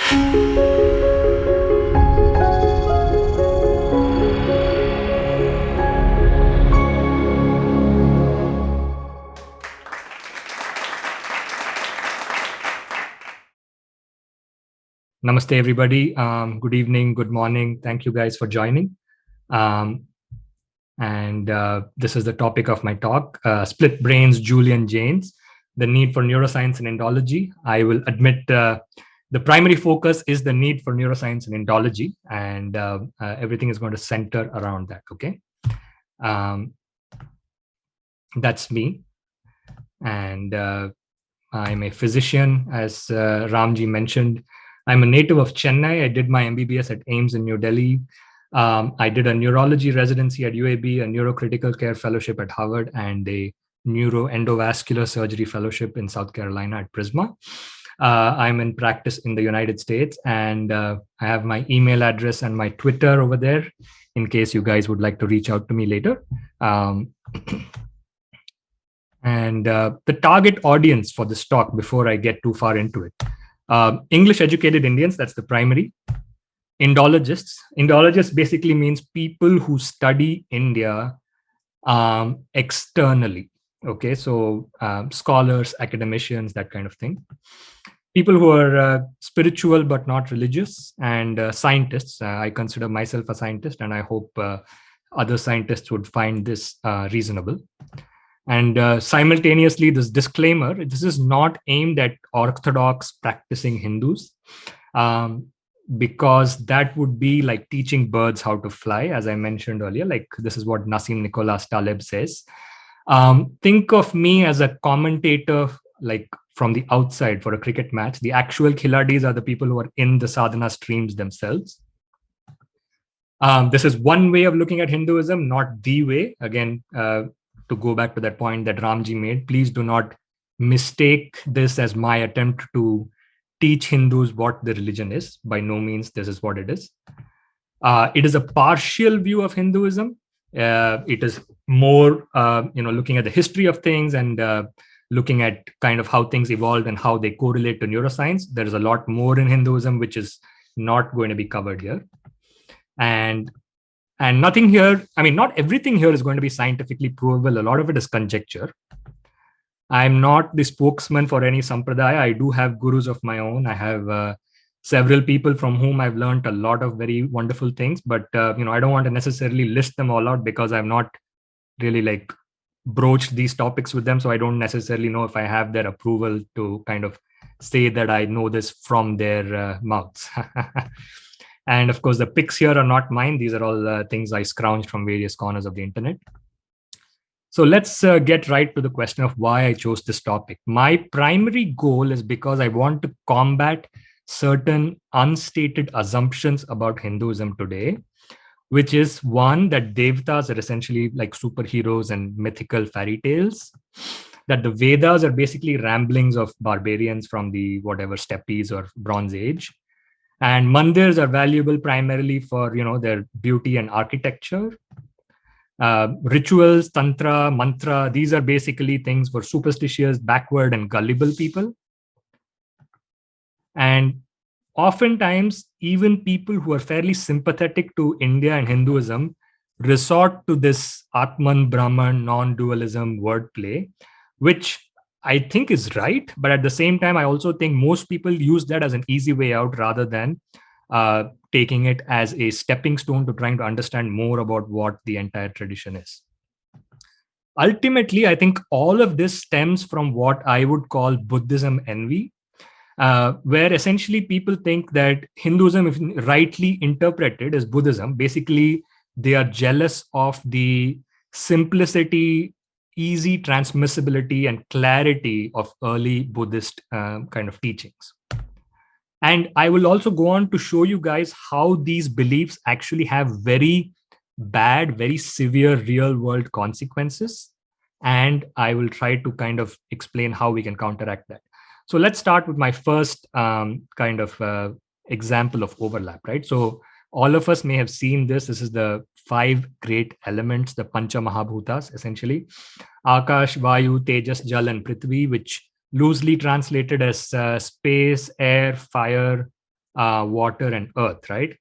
Namaste, everybody. Good evening, good morning. Thank you guys for joining. This is the topic of my talk, Split Brains, Julian Jaynes, the need for neuroscience and Indology. I will admit the primary focus is the need for neuroscience and Indology, and everything is going to center around that, okay? That's me. And I'm a physician, as Ramji mentioned. I'm a native of Chennai. I did my MBBS at AIIMS in New Delhi. I did a neurology residency at UAB, a neurocritical care fellowship at Harvard, and a neuroendovascular surgery fellowship in South Carolina at Prisma. I'm in practice in the United States, and I have my email address and my Twitter over there in case you guys would like to reach out to me later. The target audience for this talk, before I get too far into it, English educated Indians, that's the primary. Indologists. Indologists basically means people who study India externally. Okay, so scholars, academicians, that kind of thing. People who are spiritual but not religious, and scientists. I consider myself a scientist, and I hope other scientists would find this reasonable. And simultaneously, this disclaimer, this is not aimed at orthodox practicing Hindus, because that would be like teaching birds how to fly, as I mentioned earlier. Like, this is what Nassim Nicholas Taleb says. Think of me as a commentator, like from the outside for a cricket match. The actual Khiladis are the people who are in the sadhana streams themselves. This is one way of looking at Hinduism, not the way. Again, to go back to that point that Ramji made, please do not mistake this as my attempt to teach Hindus what the religion is. By no means, this is what it is. It is a partial view of Hinduism. It is more, looking at the history of things and looking at kind of how things evolved and how they correlate to neuroscience. There is a lot more in Hinduism, which is not going to be covered here. And nothing here, I mean, not everything here is going to be scientifically provable. A lot of it is conjecture. I'm not the spokesman for any sampradaya. I do have gurus of my own. I have several people from whom I've learned a lot of very wonderful things, but I don't want to necessarily list them all out because I've not really like broached these topics with them. So I don't necessarily know if I have their approval to kind of say that I know this from their mouths. And of course, the pics here are not mine. These are all things I scrounged from various corners of the internet. So let's get right to the question of why I chose this topic. My primary goal is because I want to combat certain unstated assumptions about Hinduism today, which is one, that Devatas are essentially like superheroes and mythical fairy tales, that the Vedas are basically ramblings of barbarians from the whatever steppes or Bronze Age. And mandirs are valuable primarily for, their beauty and architecture. Rituals, tantra, mantra, these are basically things for superstitious, backward, and gullible people. And oftentimes, even people who are fairly sympathetic to India and Hinduism resort to this Atman, Brahman, non-dualism wordplay, which I think is right. But at the same time, I also think most people use that as an easy way out rather than taking it as a stepping stone to trying to understand more about what the entire tradition is. Ultimately, I think all of this stems from what I would call Buddhism envy, where essentially people think that Hinduism, if rightly interpreted as Buddhism, basically they are jealous of the simplicity, easy transmissibility, and clarity of early Buddhist kind of teachings. And I will also go on to show you guys how these beliefs actually have very bad, very severe real world consequences. And I will try to kind of explain how we can counteract that. So let's start with my first kind of example of overlap, right? So all of us may have seen this. This is the 5 great elements, the Panch Mahabhutas, essentially. Akash, Vayu, Tejas, Jal, and Prithvi, which loosely translated as space, air, fire, water, and earth, right?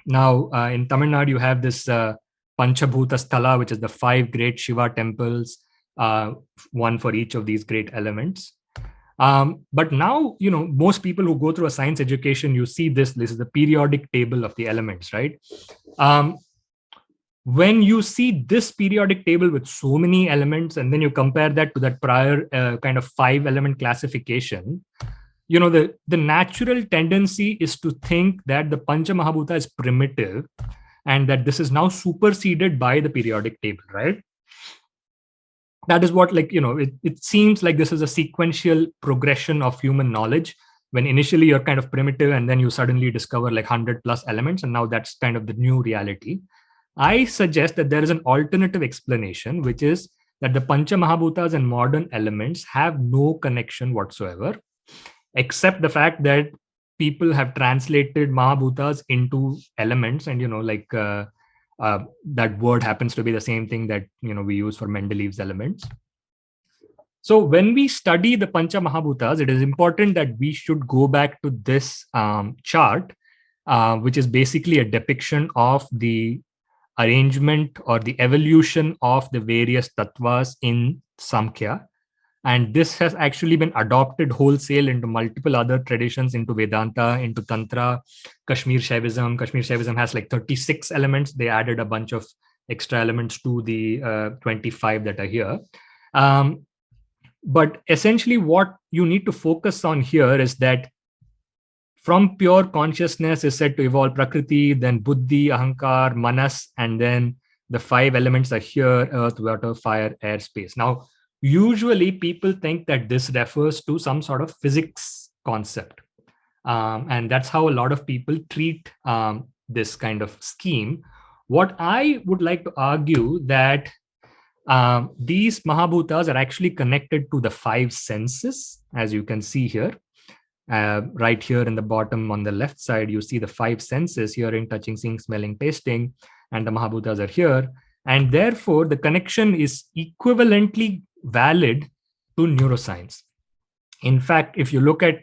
Now, in Tamil Nadu, you have this Panchabhuta Sthala, which is the 5 great Shiva temples, one for each of these great elements. But now, most people who go through a science education, you see this is the periodic table of the elements, right? When you see this periodic table with so many elements, and then you compare that to that prior kind of 5-element classification, the natural tendency is to think that the Panch Mahabhuta is primitive and that this is now superseded by the periodic table, right? That is what, it seems like this is a sequential progression of human knowledge, when initially you're kind of primitive and then you suddenly discover like 100 plus elements, and now that's kind of the new reality. I suggest that there is an alternative explanation, which is that the Pancha Mahabhutas and modern elements have no connection whatsoever, except the fact that people have translated Mahabhutas into elements, and that word happens to be the same thing that we use for Mendeleev's elements. So when we study the Pancha Mahabhutas, it is important that we should go back to this chart, which is basically a depiction of the arrangement or the evolution of the various tattvas in Samkhya. And this has actually been adopted wholesale into multiple other traditions, into Vedanta, into Tantra, Kashmir Shaivism. Kashmir Shaivism has like 36 elements. They added a bunch of extra elements to the 25 that are here. But essentially what you need to focus on here is that from pure consciousness is said to evolve Prakriti, then Buddhi, Ahankar, Manas, and then the 5 elements are here: earth, water, fire, air, space. Now, usually people think that this refers to some sort of physics concept. And that's how a lot of people treat this kind of scheme. What I would like to argue that these Mahabhutas are actually connected to the 5 senses, as you can see here. Right here in the bottom on the left side, you see the 5 senses: hearing, touching, seeing, smelling, tasting, and the Mahabhutas are here. And therefore, the connection is equivalently valid to neuroscience. In fact, if you look at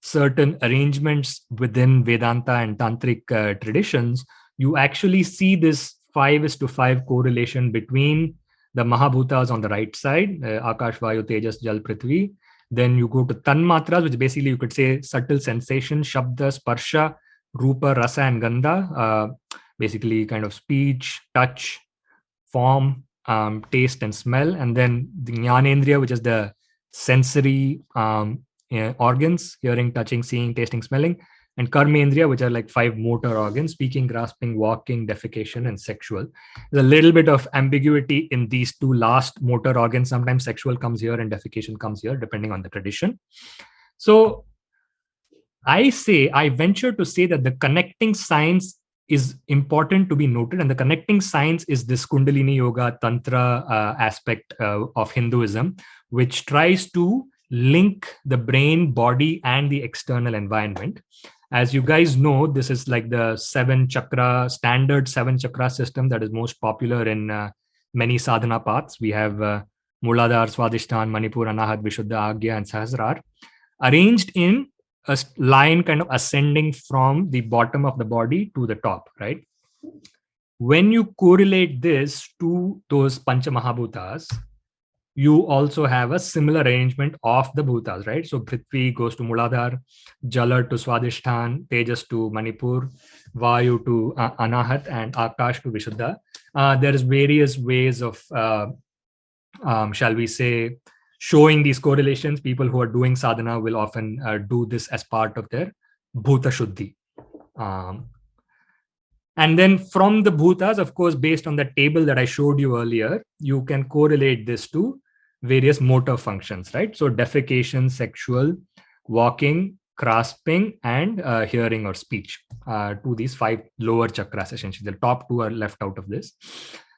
certain arrangements within Vedanta and Tantric traditions, you actually see this 5:5 correlation between the Mahabhutas on the right side, Akash, Vayu, Tejas, Jal, Prithvi. Then you go to Tanmatras, which basically you could say subtle sensation, Shabda, Sparsha, Rupa, Rasa, and Gandha, basically kind of speech, touch, form, taste, and smell. And then the Jnanendriya, which is the sensory organs: hearing, touching, seeing, tasting, smelling. And Karmendriya, which are like 5 motor organs: speaking, grasping, walking, defecation, and sexual. There's a little bit of ambiguity in these 2 last motor organs. Sometimes sexual comes here and defecation comes here, depending on the tradition. So I venture to say that the connecting science is important to be noted. And the connecting science is this Kundalini Yoga Tantra aspect of Hinduism, which tries to link the brain, body, and the external environment. As you guys know, this is like the standard 7 chakra system that is most popular in many sadhana paths. We have Muladhara, Swadhisthana, Manipur, Anahat, Vishuddha, Agya, and Sahasrara, arranged in a line kind of ascending from the bottom of the body to the top, right? When you correlate this to those Pancha Mahabhutas, you also have a similar arrangement of the bhutas, right? So Prithvi goes to Muladhara, Jala to Swadhisthana, Tejas to Manipur, Vayu to Anahat, and Akash to Vishuddha. There is various ways of, shall we say, showing these correlations. People who are doing sadhana will often do this as part of their bhuta shuddhi. And then from the bhutas, of course, based on the table that I showed you earlier, you can correlate this to various motor functions, right? So defecation, sexual, walking, grasping, and hearing or speech, to these 5 lower chakras, essentially. The top 2 are left out of this.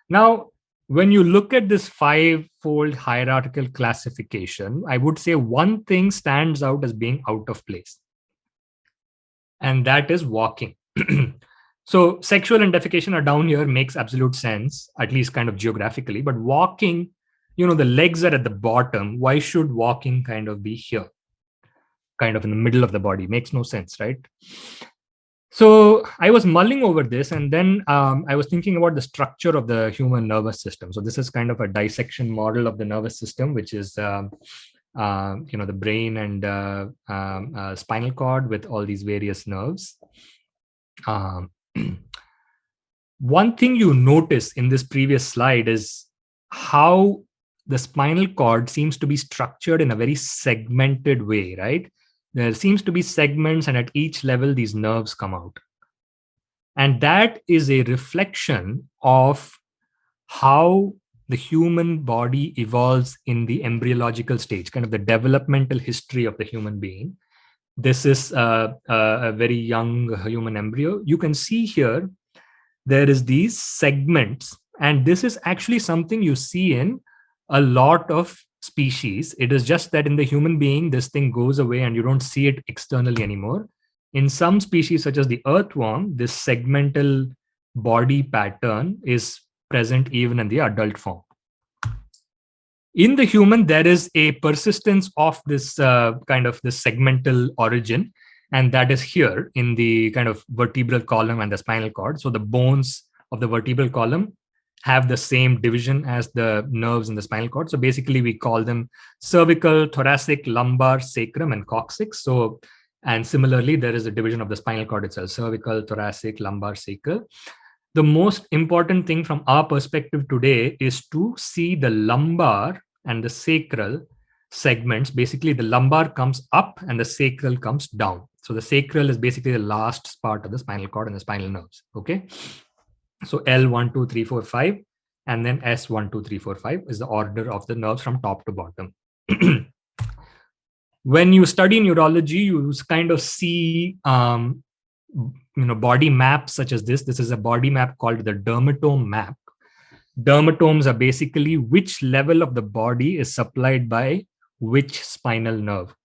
Now, when you look at this 5-fold hierarchical classification, I would say one thing stands out as being out of place, and that is walking. So sexual and defecation are down here, makes absolute sense, at least kind of geographically. But walking, the legs are at the bottom. Why should walking kind of be here? kind of in the middle of the body. Makes no sense, right? So I was mulling over this, and then I was thinking about the structure of the human nervous system. So this is kind of a dissection model of the nervous system, which is the brain and spinal cord with all these various nerves. One thing you notice in this previous slide is how the spinal cord seems to be structured in a very segmented way, right? There seems to be segments, and at each level, these nerves come out. And that is a reflection of how the human body evolves in the embryological stage, kind of the developmental history of the human being. This is a very young human embryo. You can see here, there is these segments, and this is actually something you see in a lot of species. It is just that in the human being, this thing goes away and you don't see it externally anymore. In some species, such as the earthworm, this segmental body pattern is present even in the adult form. In the human, there is a persistence of this kind of this segmental origin, and that is here in the kind of vertebral column and the spinal cord. So the bones of the vertebral column have the same division as the nerves in the spinal cord. So basically, we call them cervical, thoracic, lumbar, sacrum, and coccyx. So, and similarly, there is a division of the spinal cord itself: cervical, thoracic, lumbar, sacral. The most important thing from our perspective today is to see the lumbar and the sacral segments. Basically, the lumbar comes up and the sacral comes down. So the sacral is basically the last part of the spinal cord and the spinal nerves. Okay. So L 1, 2, 3, 4, 5, and then S 1, 2, 3, 4, 5 is the order of the nerves from top to bottom. When you study neurology, you kind of see body maps such as this. This is a body map called the dermatome map. Dermatomes are basically which level of the body is supplied by which spinal nerve.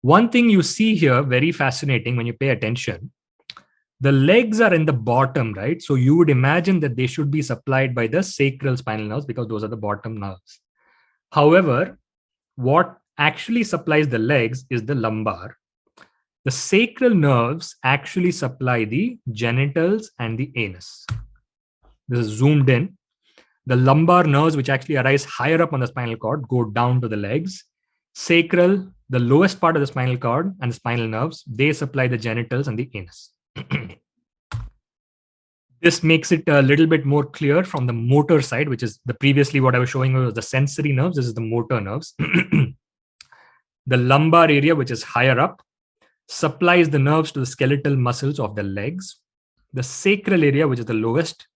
One thing you see here, very fascinating when you pay attention, the legs are in the bottom, right? So you would imagine that they should be supplied by the sacral spinal nerves because those are the bottom nerves. However, what actually supplies the legs is the lumbar. The sacral nerves actually supply the genitals and the anus. This is zoomed in. The lumbar nerves, which actually arise higher up on the spinal cord, go down to the legs. Sacral, the lowest part of the spinal cord and the spinal nerves, they supply the genitals and the anus. This makes it a little bit more clear from the motor side, which is the previously what I was showing you was the sensory nerves. This is the motor nerves. The lumbar area, which is higher up, supplies the nerves to the skeletal muscles of the legs. The sacral area, which is the lowest,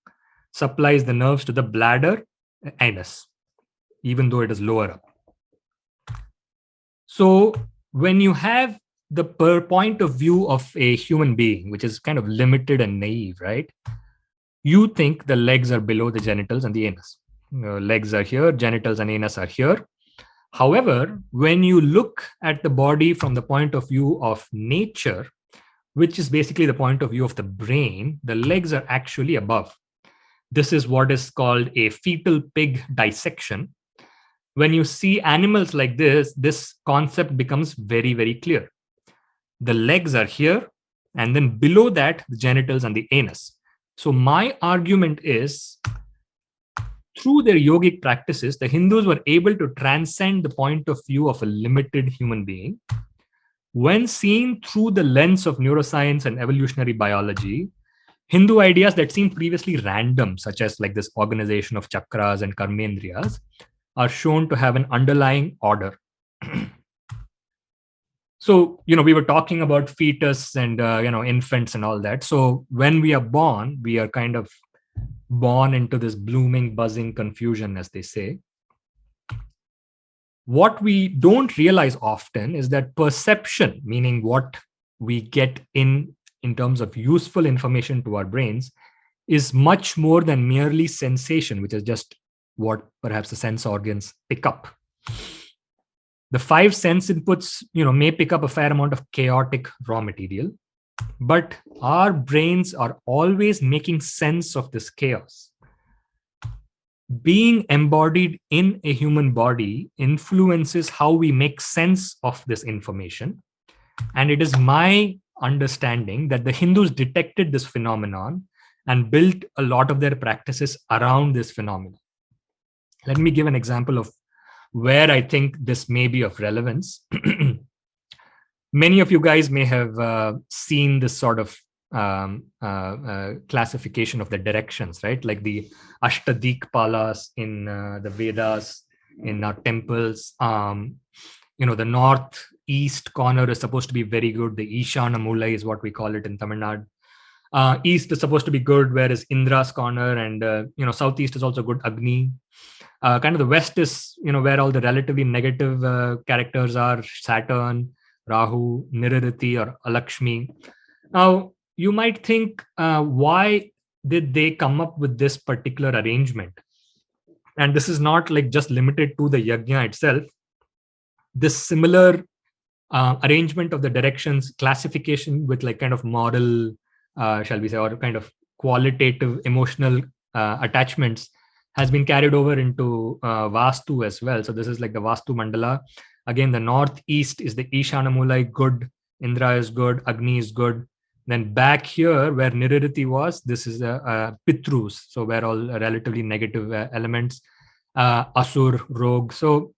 supplies the nerves to the bladder, anus, even though it is lower up. So when you have the point of view of a human being, which is kind of limited and naive, right? You think the legs are below the genitals and the anus. Legs are here, genitals and anus are here. However, when you look at the body from the point of view of nature, which is basically the point of view of the brain, the legs are actually above. This is what is called a fetal pig dissection. When you see animals like this concept becomes very, very clear. The legs are here, and then below that, the genitals and the anus. So my argument is, through their yogic practices, the Hindus were able to transcend the point of view of a limited human being. When seen through the lens of neuroscience and evolutionary biology, Hindu ideas that seemed previously random, such as like this organization of chakras and karmendriyas, are shown to have an underlying order. So, we were talking about fetus and, infants and all that. So when we are born, we are kind of born into this blooming, buzzing confusion, as they say. What we don't realize often is that perception, meaning what we get in terms of useful information to our brains, is much more than merely sensation, which is just what perhaps the sense organs pick up. The 5 sense inputs, may pick up a fair amount of chaotic raw material, but our brains are always making sense of this chaos. being embodied in a human body influences how we make sense of this information. And it is my understanding that the Hindus detected this phenomenon and built a lot of their practices around this phenomenon. Let me give an example of where I think this may be of relevance. Many of you guys may have seen this sort of classification of the directions, right? Like the Ashtadikpalas in the Vedas, in our temples. The northeast corner is supposed to be very good. The Ishana Mula is what we call it in Tamil Nadu. East is supposed to be good, whereas Indra's corner, and southeast is also good, Agni. Kind of the west is where all the relatively negative characters are, Saturn, Rahu, Nirariti, or Alakshmi. Now, you might think, why did they come up with this particular arrangement? And this is not like just limited to the yajna itself. This similar arrangement of the directions, classification with like kind of moral, shall we say, or kind of qualitative emotional attachments has been carried over into Vastu as well. So this is like the Vastu Mandala. Again, the northeast is the Ishana Mula, good. Indra is good. Agni is good. Then back here where Nirariti was, this is Pitrus. So where all relatively negative elements, Asur, Rogue. So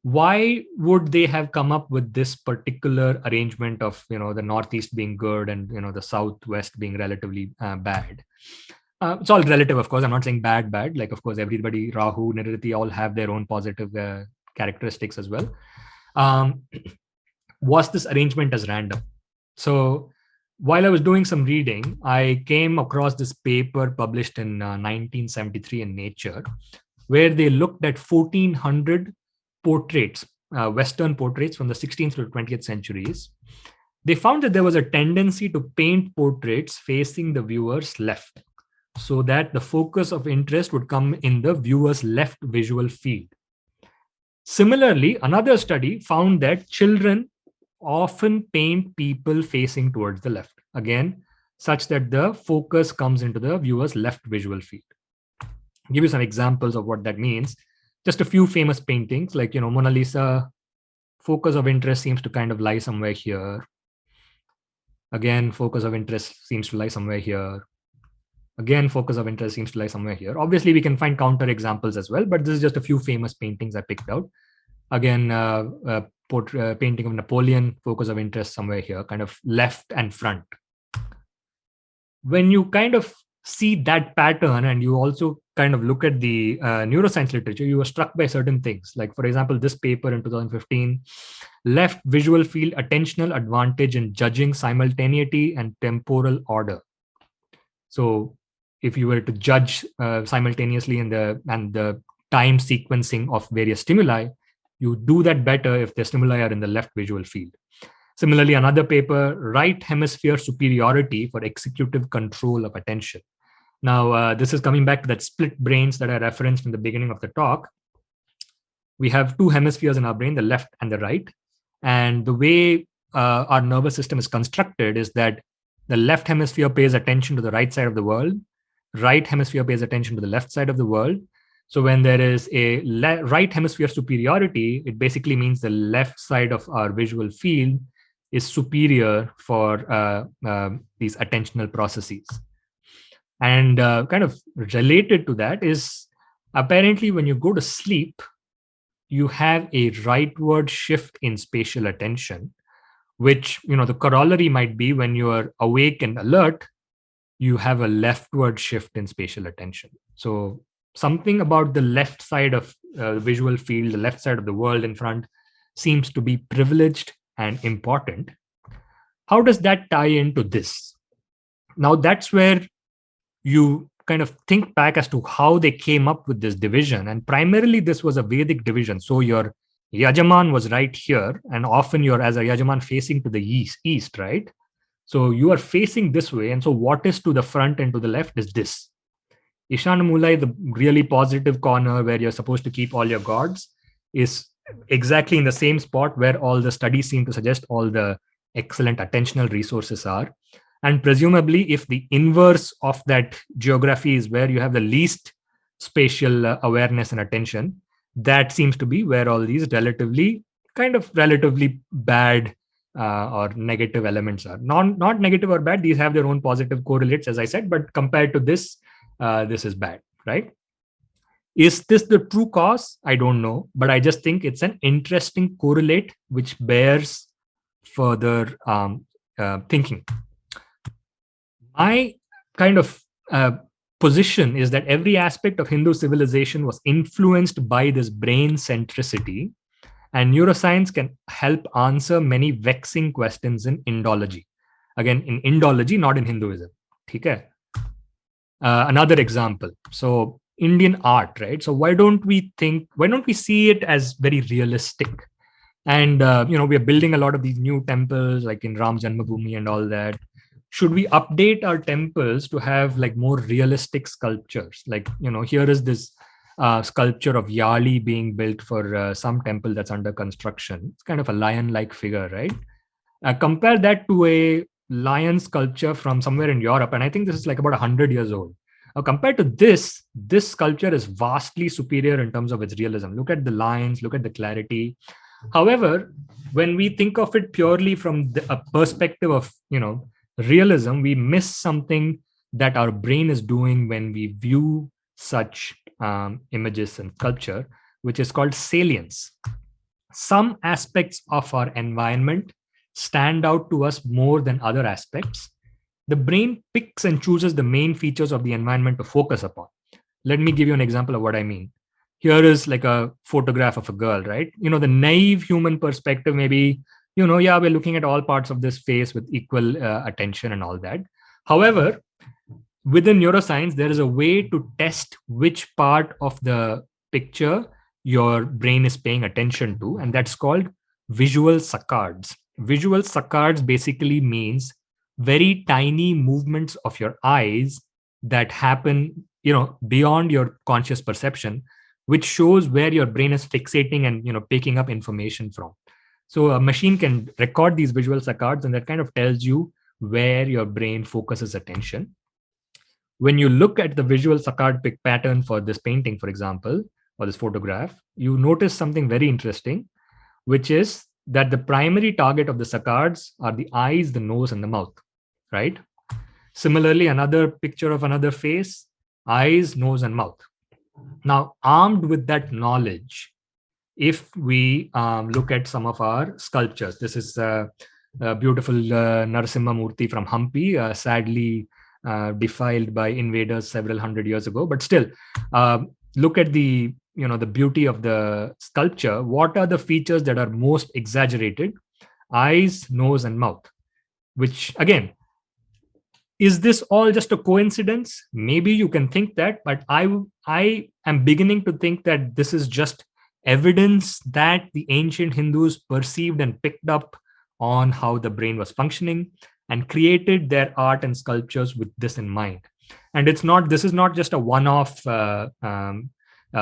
why would they have come up with this particular arrangement of, the northeast being good and, the southwest being relatively bad? It's all relative, of course. I'm not saying bad. Like, of course, everybody, Rahu, Nirariti, all have their own positive characteristics as well. Was this arrangement as random? So while I was doing some reading, I came across this paper published in 1973 in Nature, where they looked at 1,400 portraits, Western portraits from the 16th to 20th centuries. They found that there was a tendency to paint portraits facing the viewer's left, so that the focus of interest would come in the viewer's left visual field. Similarly, another study found that children often paint people facing towards the left, again, such that the focus comes into the viewer's left visual field. I'll give you some examples of what that means. Just a few famous paintings, like, Mona Lisa, focus of interest seems to kind of lie somewhere here. Again, focus of interest seems to lie somewhere here. Again, focus of interest seems to lie somewhere here. Obviously, we can find counter examples as well, but this is just a few famous paintings I picked out. Again, painting of Napoleon, focus of interest somewhere here, kind of left and front. When you kind of see that pattern and you also kind of look at the neuroscience literature, you are struck by certain things. Like, for example, this paper in 2015, left visual field attentional advantage in judging simultaneity and temporal order. So if you were to judge simultaneously and the time sequencing of various stimuli, you do that better if the stimuli are in the left visual field. Similarly, another paper, right hemisphere superiority for executive control of attention. Now, this is coming back to that split brains that I referenced in the beginning of the talk. We have two hemispheres in our brain, the left and the right. And the way our nervous system is constructed is that the left hemisphere pays attention to the right side of the world. Right hemisphere pays attention to the left side of the world. So when there is a right hemisphere superiority, it basically means the left side of our visual field is superior for these attentional processes. And kind of related to that is, apparently when you go to sleep, you have a rightward shift in spatial attention, which, the corollary might be when you are awake and alert, you have a leftward shift in spatial attention. So something about the left side of the visual field, the left side of the world in front, seems to be privileged and important. How does that tie into this? Now, that's where you kind of think back as to how they came up with this division. And primarily, this was a Vedic division. So your Yajaman was right here, and often you're, as a Yajaman, facing to the east, right? So you are facing this way. And so what is to the front and to the left is this. Ishana Mulai, the really positive corner where you're supposed to keep all your gods, is exactly in the same spot where all the studies seem to suggest all the excellent attentional resources are. And presumably, if the inverse of that geography is where you have the least spatial awareness and attention, that seems to be where all these relatively bad or negative elements are. Not negative or bad, these have their own positive correlates, as I said, but compared to this, this is bad, right? Is this the true cause? I don't know, but I just think it's an interesting correlate which bears further thinking. My kind of position is that every aspect of Hindu civilization was influenced by this brain centricity, and neuroscience can help answer many vexing questions in Indology. Again, in Indology, not in Hinduism. Okay? Another example. So Indian art, right? So why don't we see it as very realistic? And we are building a lot of these new temples, like in Ram Janmabhoomi and all that. Should we update our temples to have like more realistic sculptures? Like, here is this sculpture of Yali being built for some temple that's under construction. It's kind of a lion-like figure, right? Compare that to a lion sculpture from somewhere in Europe, and I think this is like about 100 years old. Compared to this sculpture is vastly superior in terms of its realism. Look at the lines, look at the clarity. However, when we think of it purely from a perspective of, realism, we miss something that our brain is doing when we view such images and sculpture, which is called salience. Some aspects of our environment stand out to us more than other aspects. The brain picks and chooses the main features of the environment to focus upon. Let me give you an example of what I mean. Here is like a photograph of a girl, right? The naive human perspective, maybe, we're looking at all parts of this face with equal attention and all that. However, within neuroscience, there is a way to test which part of the picture your brain is paying attention to, and that's called visual saccades. Visual saccades basically means very tiny movements of your eyes that happen, beyond your conscious perception, which shows where your brain is fixating and, picking up information from. So a machine can record these visual saccades, and that kind of tells you where your brain focuses attention. When you look at the visual saccade pattern for this painting, for example, or this photograph, you notice something very interesting, which is that the primary target of the saccades are the eyes, the nose, and the mouth, right? Similarly, another picture of another face, eyes, nose, and mouth. Now, armed with that knowledge, if we look at some of our sculptures, this is a beautiful Narasimha Murti from Hampi, sadly defiled by invaders several hundred years ago. But still, look at the beauty of the sculpture. What are the features that are most exaggerated? Eyes, nose, and mouth. Which, again, is this all just a coincidence? Maybe you can think that, but I am beginning to think that this is just evidence that the ancient Hindus perceived and picked up on how the brain was functioning and created their art and sculptures with this in mind. And this is not just a one-off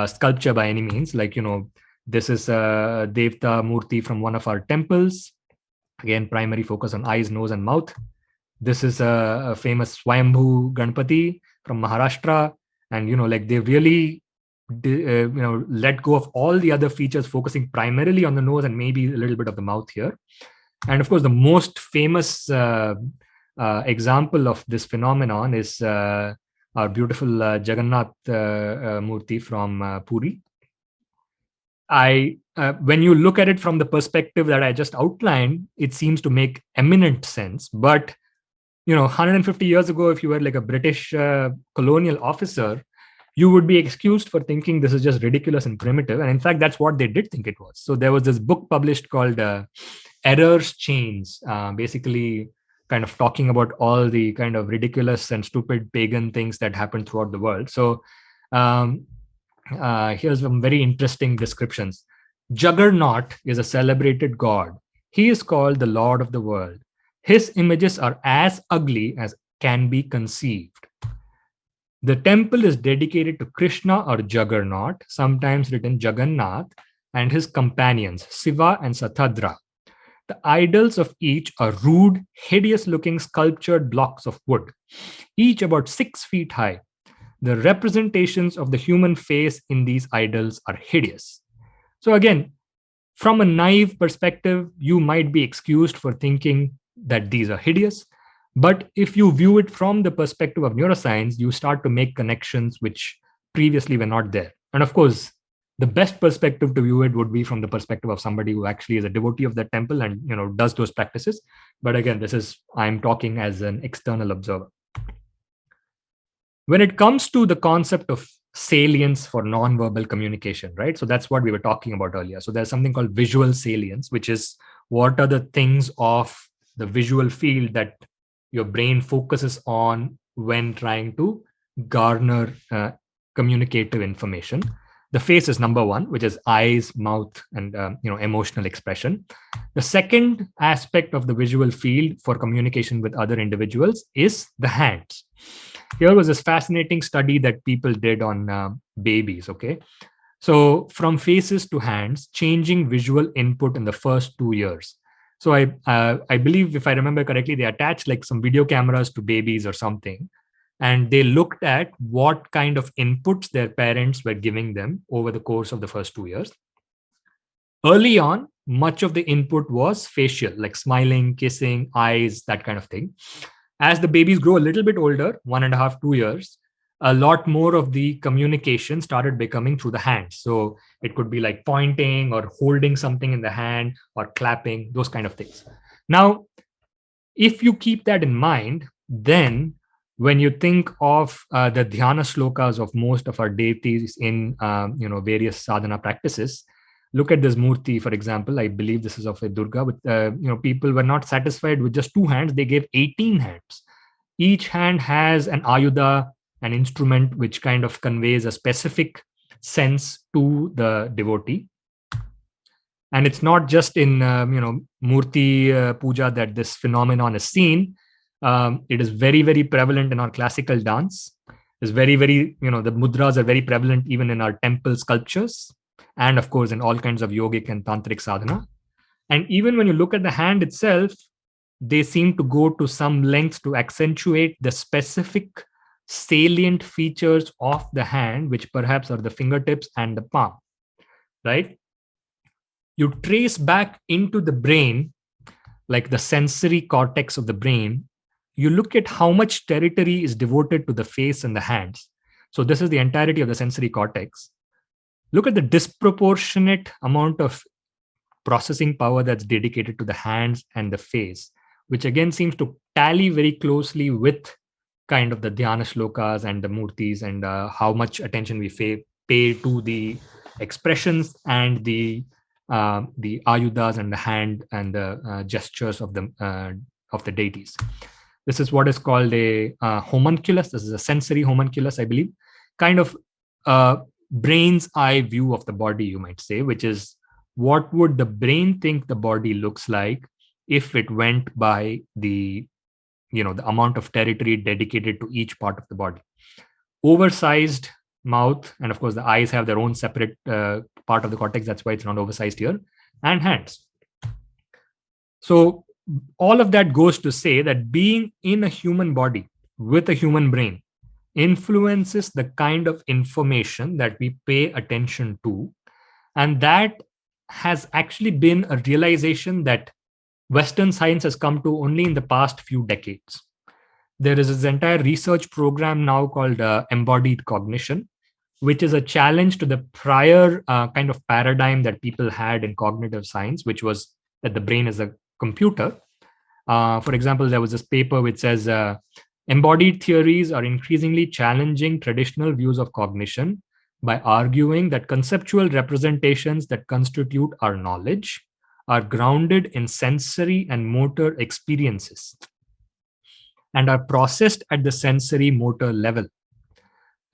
sculpture by any means. Like, this is a Devta Murti from one of our temples. Again, primary focus on eyes, nose, and mouth. This is a famous Swayambhu Ganpati from Maharashtra. And, they really, let go of all the other features, focusing primarily on the nose and maybe a little bit of the mouth here. And of course, the most famous example of this phenomenon is our beautiful Jagannath Murti from Puri. When you look at it from the perspective that I just outlined, it seems to make eminent sense. But 150 years ago, if you were like a British colonial officer, you would be excused for thinking this is just ridiculous and primitive. And in fact, that's what they did think it was. So there was this book published called Error's Chains, basically kind of talking about all the kind of ridiculous and stupid pagan things that happened throughout the world. So here's some very interesting descriptions. Juggernaut is a celebrated god. He is called the Lord of the world. His images are as ugly as can be conceived. The temple is dedicated to Krishna or Juggernaut, sometimes written Jagannath, and his companions, Siva and Satadra. The idols of each are rude, hideous-looking sculptured blocks of wood, each about 6 feet high. the representations of the human face in these idols are hideous. So again, from a naive perspective, you might be excused for thinking that these are hideous. But if you view it from the perspective of neuroscience, you start to make connections which previously were not there. And of course, the best perspective to view it would be from the perspective of somebody who actually is a devotee of the temple and does those practices. But again, I'm talking as an external observer. When it comes to the concept of salience for non-verbal communication, right? So that's what we were talking about earlier. So there's something called visual salience, which is what are the things of the visual field that your brain focuses on when trying to garner communicative information. The face is number one, which is eyes, mouth, and emotional expression. The second aspect of the visual field for communication with other individuals is the hands. Here was this fascinating study that people did on babies. Okay, so from faces to hands, changing visual input in the first 2 years. So I believe, if I remember correctly, they attached like some video cameras to babies or something, and they looked at what kind of inputs their parents were giving them over the course of the first 2 years. Early on, much of the input was facial, like smiling, kissing, eyes, that kind of thing. As the babies grow a little bit older, 1.5, 2 years, a lot more of the communication started becoming through the hands. So it could be like pointing or holding something in the hand or clapping, those kind of things. Now, if you keep that in mind, then when you think of the dhyana slokas of most of our deities in various sadhana practices, look at this murti, for example. I believe this is of a Durga. But people were not satisfied with just 2 hands; they gave 18 hands. Each hand has an ayuda, an instrument which kind of conveys a specific sense to the devotee. And it's not just in murti puja that this phenomenon is seen. It is very, very prevalent in our classical dance. It's very, very, the mudras are very prevalent even in our temple sculptures, and of course in all kinds of yogic and tantric sadhana. And even when you look at the hand itself, they seem to go to some lengths to accentuate the specific salient features of the hand, which perhaps are the fingertips and the palm, right? You trace back into the brain, like the sensory cortex of the brain, you look at how much territory is devoted to the face and the hands. So this is the entirety of the sensory cortex. Look at the disproportionate amount of processing power that's dedicated to the hands and the face, which again seems to tally very closely with kind of the dhyana shlokas and the murtis, and how much attention we pay to the expressions and the ayudas and the hand and the gestures of the deities. This is what is called a homunculus. This is a sensory homunculus, I believe, kind of brain's eye view of the body, you might say, which is what would the brain think the body looks like if it went by the amount of territory dedicated to each part of the body. Oversized mouth, and of course the eyes have their own separate part of the cortex. That's why it's not oversized here. And hands. So all of that goes to say that being in a human body with a human brain influences the kind of information that we pay attention to. And that has actually been a realization that Western science has come to only in the past few decades. There is this entire research program now called Embodied Cognition, which is a challenge to the prior kind of paradigm that people had in cognitive science, which was that the brain is a computer. For example, there was this paper which says embodied theories are increasingly challenging traditional views of cognition by arguing that conceptual representations that constitute our knowledge are grounded in sensory and motor experiences and are processed at the sensory motor level,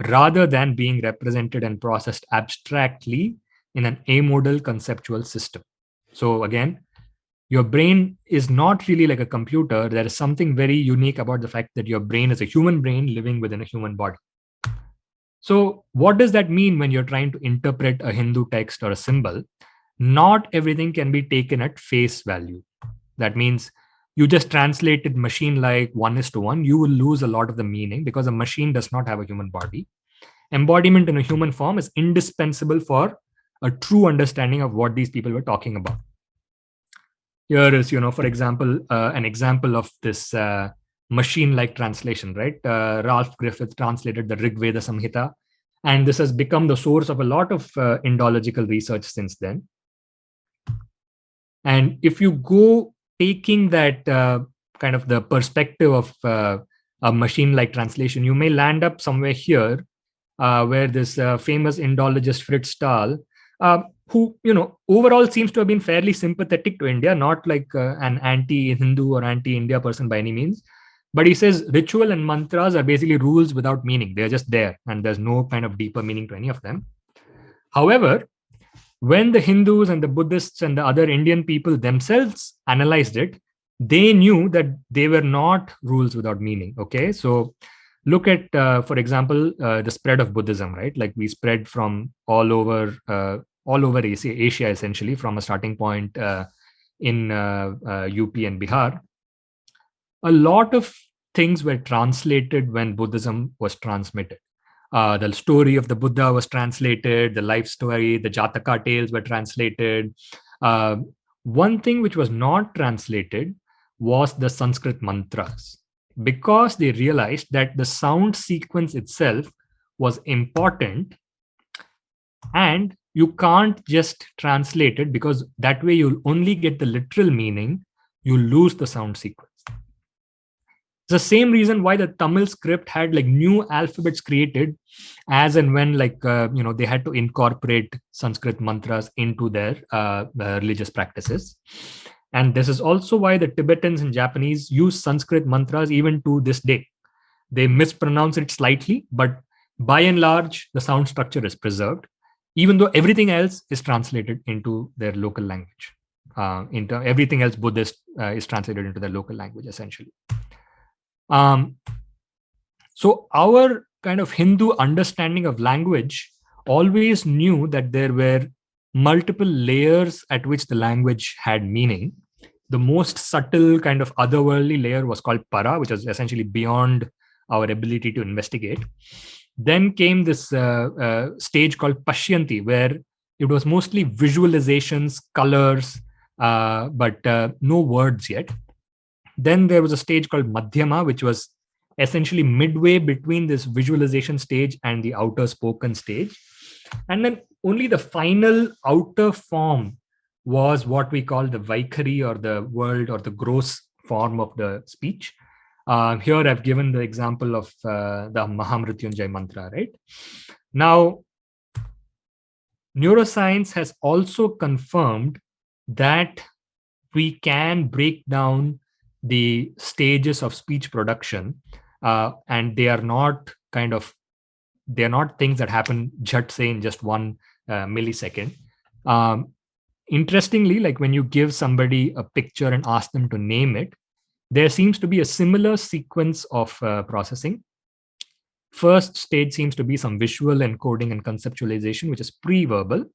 rather than being represented and processed abstractly in an amodal conceptual system. So again, your brain is not really like a computer. There is something very unique about the fact that your brain is a human brain living within a human body. So what does that mean when you're trying to interpret a Hindu text or a symbol? Not everything can be taken at face value. That means you just translated machine like 1:1, you will lose a lot of the meaning because a machine does not have a human body. Embodiment in a human form is indispensable for a true understanding of what these people were talking about. Here is, for example, an example of this machine-like translation, right? Ralph Griffith translated the Rig Veda Samhita, and this has become the source of a lot of Indological research since then. And if you go taking that kind of the perspective of a machine-like translation, you may land up somewhere here, where this famous Indologist Fritz Stahl, who overall seems to have been fairly sympathetic to India, not like an anti-Hindu or anti-India person by any means, but he says ritual and mantras are basically rules without meaning. They're just there, and there's no kind of deeper meaning to any of them. However, when the Hindus and the Buddhists and the other Indian people themselves analyzed it, they knew that they were not rules without meaning. Okay, so look at, for example, the spread of Buddhism, right? Like we spread from all over Asia, essentially, from a starting point in UP and Bihar. A lot of things were translated when Buddhism was transmitted. The story of the Buddha was translated, the life story, the Jataka tales were translated. One thing which was not translated was the Sanskrit mantras, because they realized that the sound sequence itself was important, and you can't just translate it, because that way you'll only get the literal meaning, you lose the sound sequence. It's the same reason why the Tamil script had like new alphabets created as and when they had to incorporate Sanskrit mantras into their religious practices. And this is also why the Tibetans and Japanese use Sanskrit mantras even to this day. They mispronounce it slightly, but by and large, the sound structure is preserved, even though everything else is translated into their local language. Everything else Buddhist is translated into their local language, essentially. So our kind of Hindu understanding of language always knew that there were multiple layers at which the language had meaning. The most subtle kind of otherworldly layer was called para, which is essentially beyond our ability to investigate. Then came this stage called Pashyanti, where it was mostly visualizations, colors, but no words yet. Then there was a stage called Madhyama, which was essentially midway between this visualization stage and the outer spoken stage. And then only the final outer form was what we call the Vaikhari, or the world or the gross form of the speech. Here I've given the example of the Mahamrityunjay mantra, right? Now, neuroscience has also confirmed that we can break down the stages of speech production, and they are not things that happen in just 1 millisecond. Interestingly, like when you give somebody a picture and ask them to name it, there seems to be a similar sequence of processing. First stage seems to be some visual encoding and conceptualization, which is pre-verbal.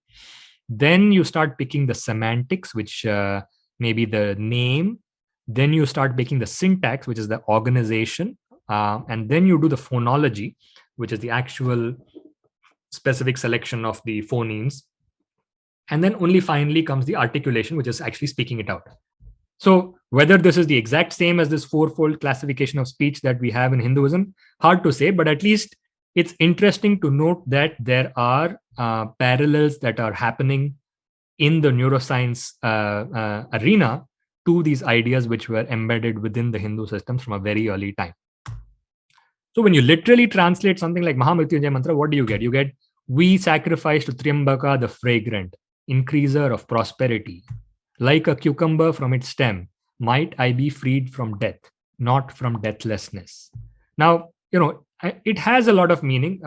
Then you start picking the semantics, which may be the name. Then you start making the syntax, which is the organization. And then you do the phonology, which is the actual specific selection of the phonemes. And then only finally comes the articulation, which is actually speaking it out. So whether this is the exact same as this fourfold classification of speech that we have in Hinduism, hard to say, but at least it's interesting to note that there are parallels that are happening in the neuroscience arena to these ideas which were embedded within the Hindu systems from a very early time. So when you literally translate something like Mahamrityunjay mantra, what do you get? You get, we sacrifice to Triambaka the fragrant, increaser of prosperity. Like a cucumber from its stem, might I be freed from death, not from deathlessness. Now, it has a lot of meaning.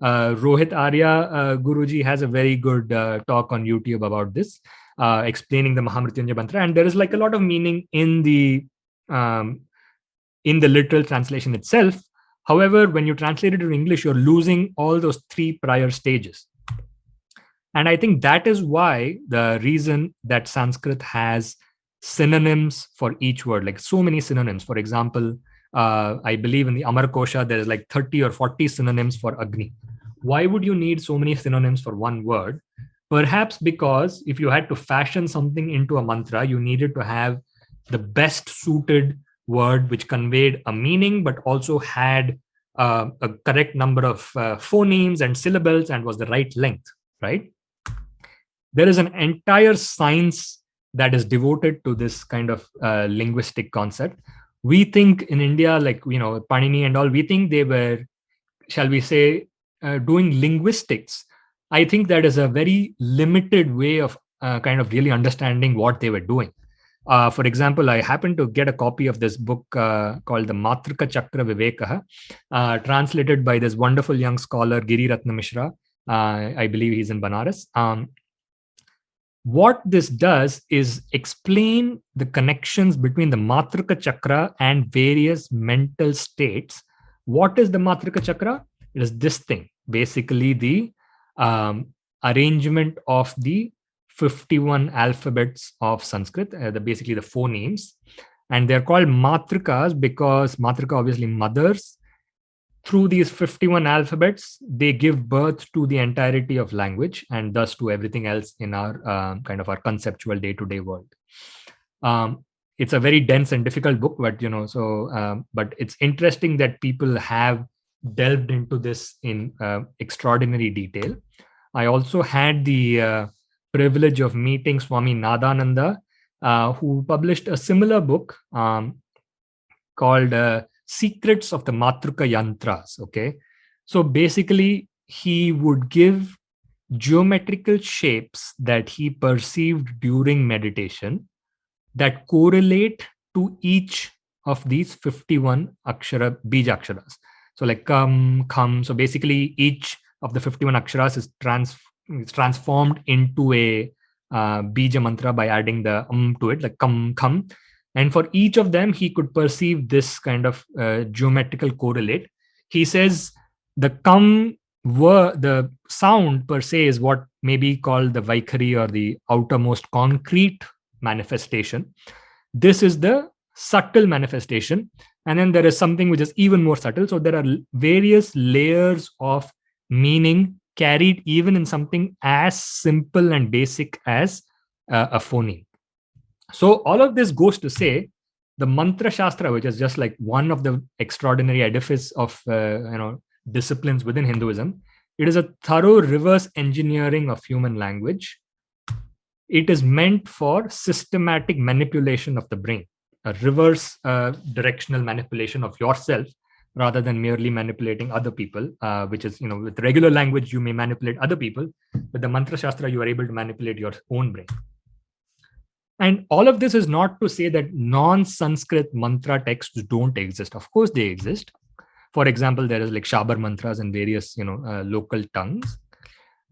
Rohit Arya Guruji has a very good talk on YouTube about this, explaining the Mahamrityunjay mantra, and there is like a lot of meaning in the literal translation itself. However, when you translate it in English, you're losing all those 3 prior stages. And I think that is why the reason that Sanskrit has synonyms for each word, like so many synonyms. For example, I believe in the Amarkosha, there's like 30 or 40 synonyms for Agni. Why would you need so many synonyms for one word? Perhaps because if you had to fashion something into a mantra, you needed to have the best suited word which conveyed a meaning, but also had a correct number of phonemes and syllables and was the right length, right? There is an entire science that is devoted to this kind of linguistic concept. We think in India, like, Panini and all, we think they were, shall we say, doing linguistics. I think that is a very limited way of kind of really understanding what they were doing. For example, I happened to get a copy of this book called the Matrika Chakra Vivekaha, translated by this wonderful young scholar, Giri Ratna Mishra. I believe he's in Banaras. What this does is explain the connections between the Matrika Chakra and various mental states. What is the Matrika Chakra? It is this thing, basically the arrangement of the 51 alphabets of Sanskrit, basically the phonemes. And they're called Matrikas because Matrika, obviously mothers. Through these 51 alphabets, they give birth to the entirety of language and thus to everything else in our kind of our conceptual day-to-day world. It's a very dense and difficult book, but but it's interesting that people have delved into this in extraordinary detail. I also had the privilege of meeting Swami Nadananda, who published a similar book called Secrets of the Matrika Yantras. Okay. So basically, he would give geometrical shapes that he perceived during meditation that correlate to each of these 51 akshara, bija aksharas. So like kam. So basically, each of the 51 aksharas is transformed into a bija mantra by adding the to it, like kam. And for each of them, he could perceive this kind of geometrical correlate. He says the the sound per se is what may be called the Vaikhari, or the outermost concrete manifestation. This is the subtle manifestation. And then there is something which is even more subtle. So there are various layers of meaning carried even in something as simple and basic as a phoneme. So all of this goes to say the Mantra Shastra, which is just like one of the extraordinary edifice of disciplines within Hinduism, it is a thorough reverse engineering of human language. It is meant for systematic manipulation of the brain, a reverse directional manipulation of yourself rather than merely manipulating other people, which is, with regular language, you may manipulate other people. With the Mantra Shastra, you are able to manipulate your own brain. And all of this is not to say that non-Sanskrit mantra texts don't exist. Of course, they exist. For example, there is like Shabar mantras in various, local tongues.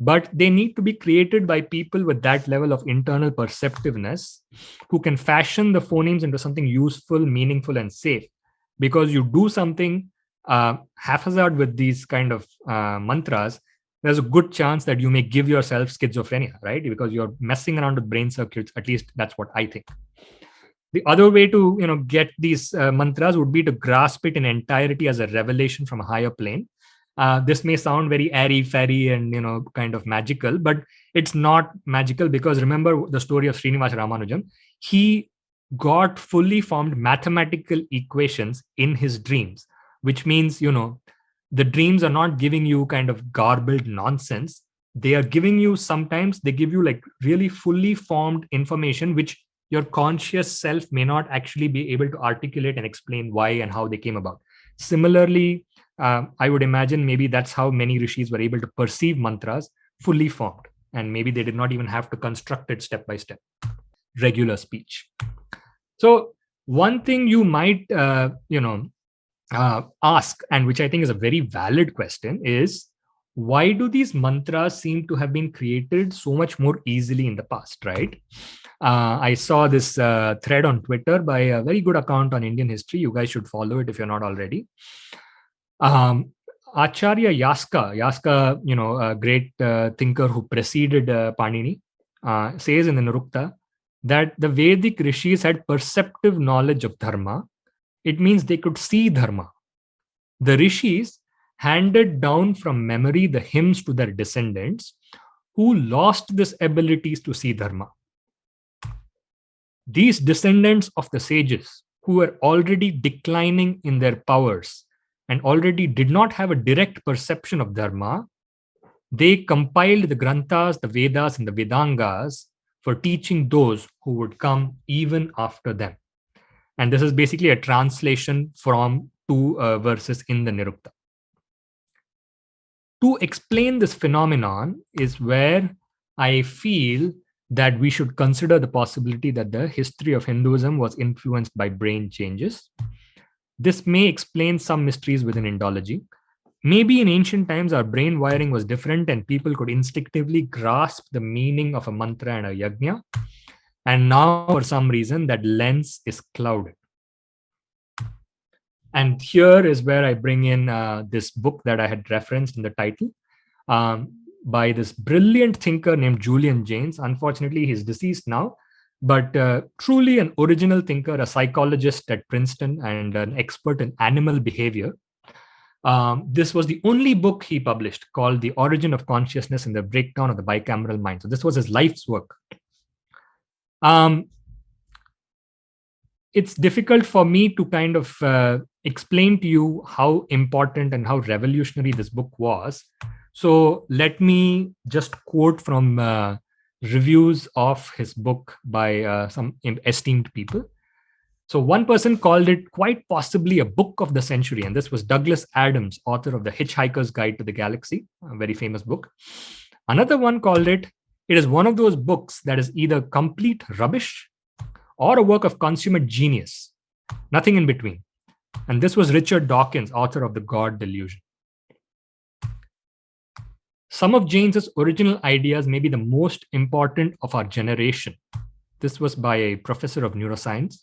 But they need to be created by people with that level of internal perceptiveness who can fashion the phonemes into something useful, meaningful, and safe. Because you do something haphazard with these kind of mantras, there's a good chance that you may give yourself schizophrenia, right? Because you're messing around with brain circuits. At least that's what I think. The other way to get these mantras would be to grasp it in entirety as a revelation from a higher plane. This may sound very airy-fairy and kind of magical, but it's not magical, because remember the story of Srinivasa Ramanujan. He got fully formed mathematical equations in his dreams, which means the dreams are not giving you kind of garbled nonsense. They are giving you, sometimes they give you like really fully formed information which your conscious self may not actually be able to articulate and explain why and how they came about. Similarly, I would imagine maybe that's how many rishis were able to perceive mantras fully formed, and maybe they did not even have to construct it step by step. Regular speech. So one thing you might ask, and which I think is a very valid question, is why do these mantras seem to have been created so much more easily in the past, right? I saw this thread on Twitter by a very good account on Indian history. You guys should follow it if you're not already. Acharya Yaska, a great thinker who preceded Panini, says in the Nirukta that the Vedic rishis had perceptive knowledge of dharma. It means they could see dharma. The rishis handed down from memory the hymns to their descendants who lost this abilities to see dharma. These descendants of the sages who were already declining in their powers and already did not have a direct perception of dharma, they compiled the Granthas, the Vedas, and the Vedangas for teaching those who would come even after them. And this is basically a translation from two verses in the Nirukta. To explain this phenomenon is where I feel that we should consider the possibility that the history of Hinduism was influenced by brain changes. This may explain some mysteries within Indology. Maybe in ancient times, our brain wiring was different and people could instinctively grasp the meaning of a mantra and a yajna. And now, for some reason, that lens is clouded. And here is where I bring in this book that I had referenced in the title by this brilliant thinker named Julian Jaynes. Unfortunately, he's deceased now, but truly an original thinker, a psychologist at Princeton and an expert in animal behavior. This was the only book he published called The Origin of Consciousness and the Breakdown of the Bicameral Mind. So this was his life's work. It's difficult for me to kind of explain to you how important and how revolutionary this book was. So let me just quote from reviews of his book by some esteemed people. So one person called it quite possibly a book of the century, and this was Douglas Adams, author of The Hitchhiker's Guide to the Galaxy, a very famous book. Another one called it is one of those books that is either complete rubbish or a work of consummate genius, nothing in between. And this was Richard Dawkins, author of The God Delusion. Some of Jaynes's original ideas may be the most important of our generation. This was by a professor of neuroscience.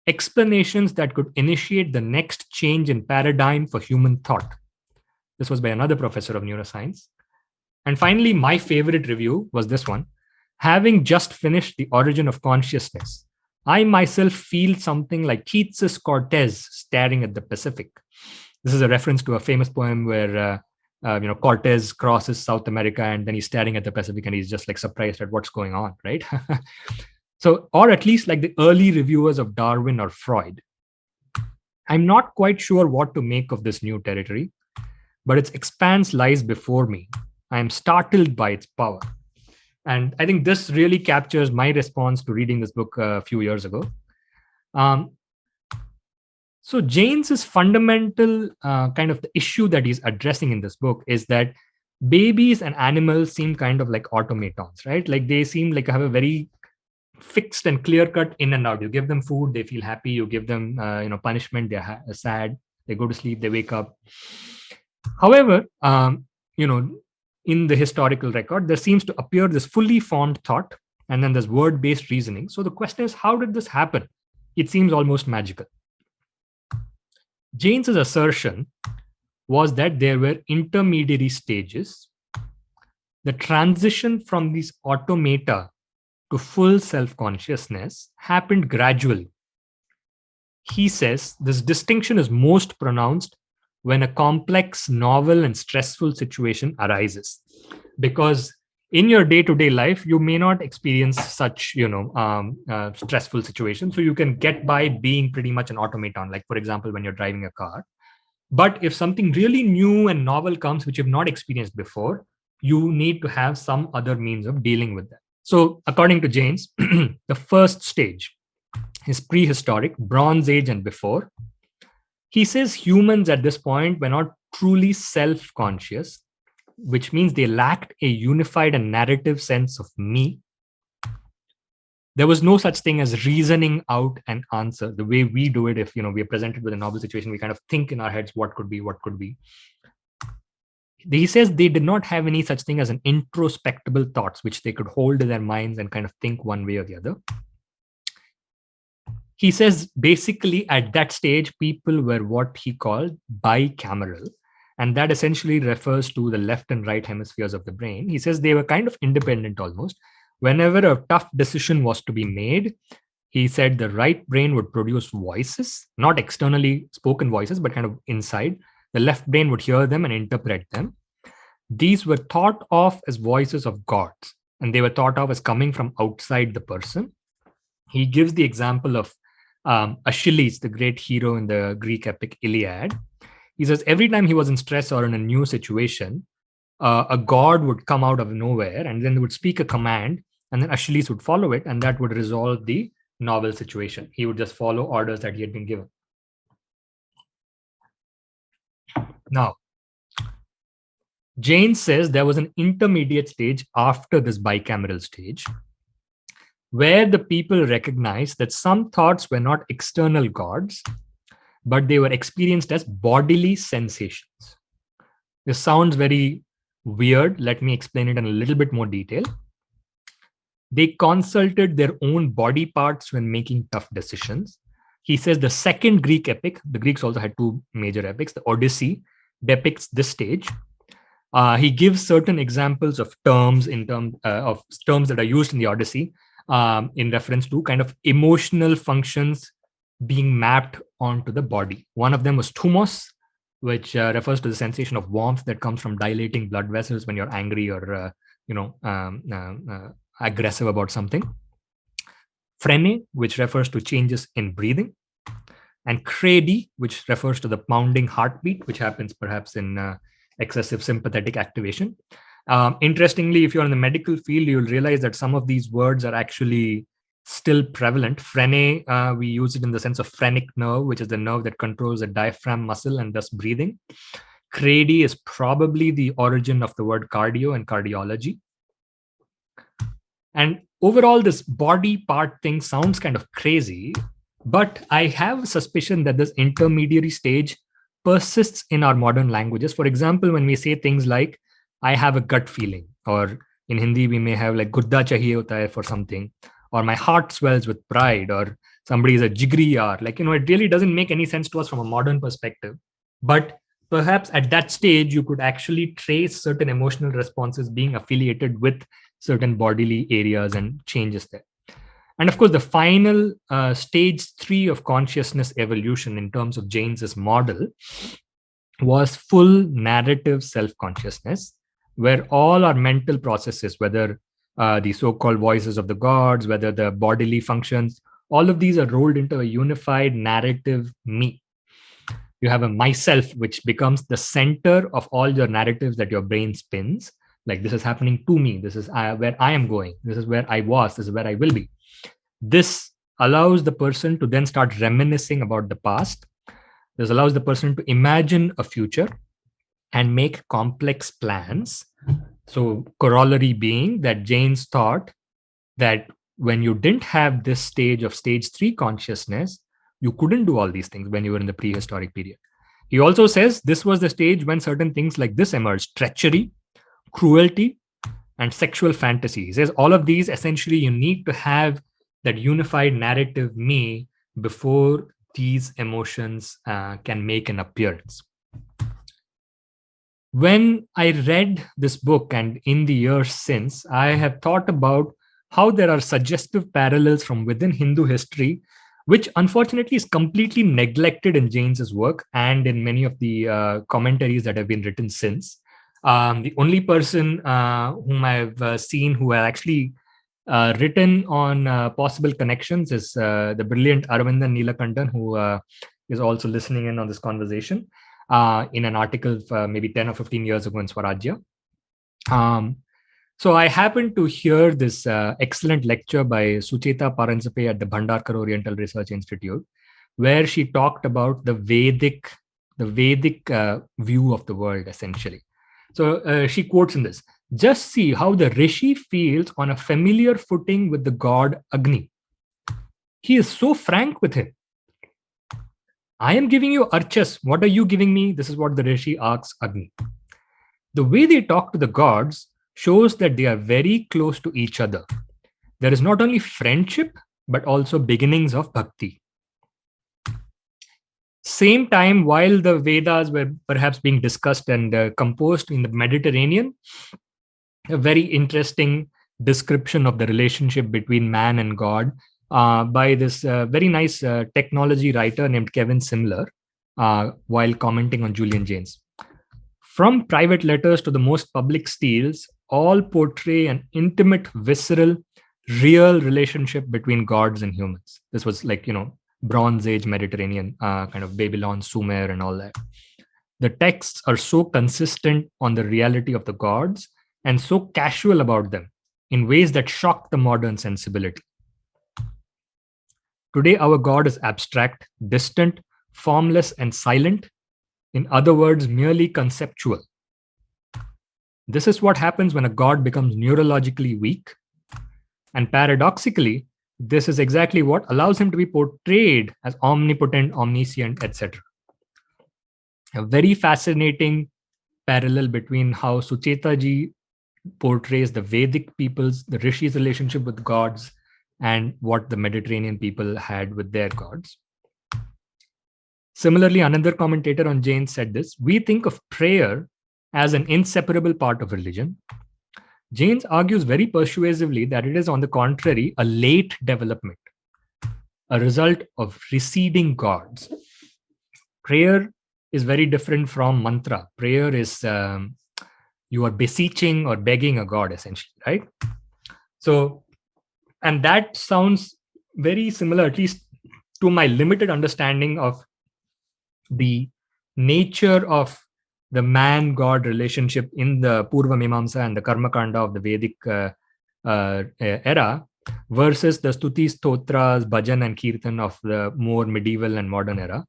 Explanations that could initiate the next change in paradigm for human thought. This was by another professor of neuroscience. And finally, my favorite review was this one. Having just finished The Origin of Consciousness, I myself feel something like Keats's Cortez staring at the Pacific. This is a reference to a famous poem where Cortez crosses South America and then he's staring at the Pacific and he's just like surprised at what's going on, right? So, or at least like the early reviewers of Darwin or Freud. I'm not quite sure what to make of this new territory, but its expanse lies before me. I am startled by its power. And I think this really captures my response to reading this book a few years ago. So Jaynes's fundamental kind of the issue that he's addressing in this book is that babies and animals seem kind of like automatons, right? Like they seem like have a very fixed and clear cut in and out. You give them food, they feel happy. You give them, punishment, they're sad. They go to sleep, they wake up. However, in the historical record, there seems to appear this fully formed thought, and then there's word-based reasoning. So the question is, how did this happen? It seems almost magical. Jaynes's assertion was that there were intermediary stages. The transition from these automata to full self-consciousness happened gradually. He says this distinction is most pronounced when a complex, novel, and stressful situation arises. Because in your day-to-day life, you may not experience such, stressful situations. So you can get by being pretty much an automaton, like, for example, when you're driving a car. But if something really new and novel comes, which you've not experienced before, you need to have some other means of dealing with that. So according to Jaynes, the first stage is prehistoric, Bronze Age and before. He says humans at this point were not truly self-conscious, which means they lacked a unified and narrative sense of me. There was no such thing as reasoning out an answer the way we do it. If we are presented with a novel situation, we kind of think in our heads what could be. He says they did not have any such thing as an introspectable thoughts, which they could hold in their minds and kind of think one way or the other. He says basically at that stage, people were what he called bicameral. And that essentially refers to the left and right hemispheres of the brain. He says they were kind of independent almost, whenever a tough decision was to be made, he said the right brain would produce voices, not externally spoken voices, but kind of inside. The left brain would hear them and interpret them. These were thought of as voices of gods, and they were thought of as coming from outside the person. He gives the example of Achilles, the great hero in the Greek epic Iliad. He says every time he was in stress or in a new situation, a god would come out of nowhere and then they would speak a command, and then Achilles would follow it, and that would resolve the novel situation. He would just follow orders that he had been given. Now, Jaynes says there was an intermediate stage after this bicameral stage where the people recognized that some thoughts were not external gods, but they were experienced as bodily sensations. This sounds very weird. Let me explain it in a little bit more detail. They consulted their own body parts when making tough decisions. He says the second Greek epic, the Greeks also had two major epics, the Odyssey depicts this stage. He gives certain examples of terms terms that are used in the Odyssey in reference to kind of emotional functions being mapped onto the body. One of them was thumos, which refers to the sensation of warmth that comes from dilating blood vessels when you're angry or aggressive about something. Phrene, which refers to changes in breathing, and kredi, which refers to the pounding heartbeat, which happens perhaps in excessive sympathetic activation. Interestingly, if you're in the medical field, you'll realize that some of these words are actually still prevalent. Phrene, we use it in the sense of phrenic nerve, which is the nerve that controls the diaphragm muscle and thus breathing. Kredi is probably the origin of the word cardio and cardiology. And overall, this body part thing sounds kind of crazy, but I have a suspicion that this intermediary stage persists in our modern languages. For example, when we say things like, I have a gut feeling, or in Hindi, we may have like, gudda chahiye hota hai for something, or my heart swells with pride, or somebody is a jigri yaar. Like, it really doesn't make any sense to us from a modern perspective. But perhaps at that stage, you could actually trace certain emotional responses being affiliated with certain bodily areas and changes there. And of course, the final stage 3 of consciousness evolution in terms of Jaynes's model was full narrative self-consciousness, where all our mental processes, whether the so-called voices of the gods, whether the bodily functions, all of these are rolled into a unified narrative me. You have a myself, which becomes the center of all your narratives that your brain spins. Like, this is happening to me. This is where I am going. This is where I was. This is where I will be. This allows the person to then start reminiscing about the past. This allows the person to imagine a future and make complex plans. So, corollary being that Jaynes thought that when you didn't have this stage of stage 3 consciousness, you couldn't do all these things when you were in the prehistoric period. He also says this was the stage when certain things like this emerged: treachery, cruelty, and sexual fantasy. He says all of these, essentially, you need to have that unified narrative me before these emotions can make an appearance. When I read this book and in the years since, I have thought about how there are suggestive parallels from within Hindu history, which unfortunately is completely neglected in Jaynes's work and in many of the commentaries that have been written since. The only person whom I've seen who has actually written on possible connections is the brilliant Aravindan Neelakandan, who is also listening in on this conversation in an article maybe 10 or 15 years ago in Swarajya. So I happened to hear this excellent lecture by Sucheta Paransape at the Bhandarkar Oriental Research Institute, where she talked about the Vedic view of the world, essentially. So she quotes in this: just see how the Rishi feels on a familiar footing with the god Agni. He is so frank with him. I am giving you archas. What are you giving me? This is what the Rishi asks Agni. The way they talk to the gods shows that they are very close to each other. There is not only friendship, but also beginnings of bhakti. Same time, while the Vedas were perhaps being discussed and composed in the Mediterranean, a very interesting description of the relationship between man and God by this very nice technology writer named Kevin Simler while commenting on Julian Jaynes. From private letters to the most public steles, all portray an intimate, visceral, real relationship between gods and humans. This was like, Bronze Age Mediterranean, kind of Babylon, Sumer, and all that. The texts are so consistent on the reality of the gods and so casual about them in ways that shock the modern sensibility. Today, our God is abstract, distant, formless, and silent. In other words, merely conceptual. This is what happens when a God becomes neurologically weak. And paradoxically, this is exactly what allows him to be portrayed as omnipotent, omniscient, etc. A very fascinating parallel between how Sucheta ji portrays the Vedic people's, the Rishis' relationship with gods, and what the Mediterranean people had with their gods. Similarly, another commentator on Jaynes said this: we think of prayer as an inseparable part of religion. Jaynes argues very persuasively that it is, on the contrary, a late development, a result of receding gods. Prayer is very different from mantra. Prayer is you are beseeching or begging a god, essentially, right? So, and that sounds very similar, at least to my limited understanding of the nature of the man-god relationship in the Purva Mimamsa and the Karma Kanda of the Vedic era versus the Stuti, Stotras, Bhajan, and Kirtan of the more medieval and modern era.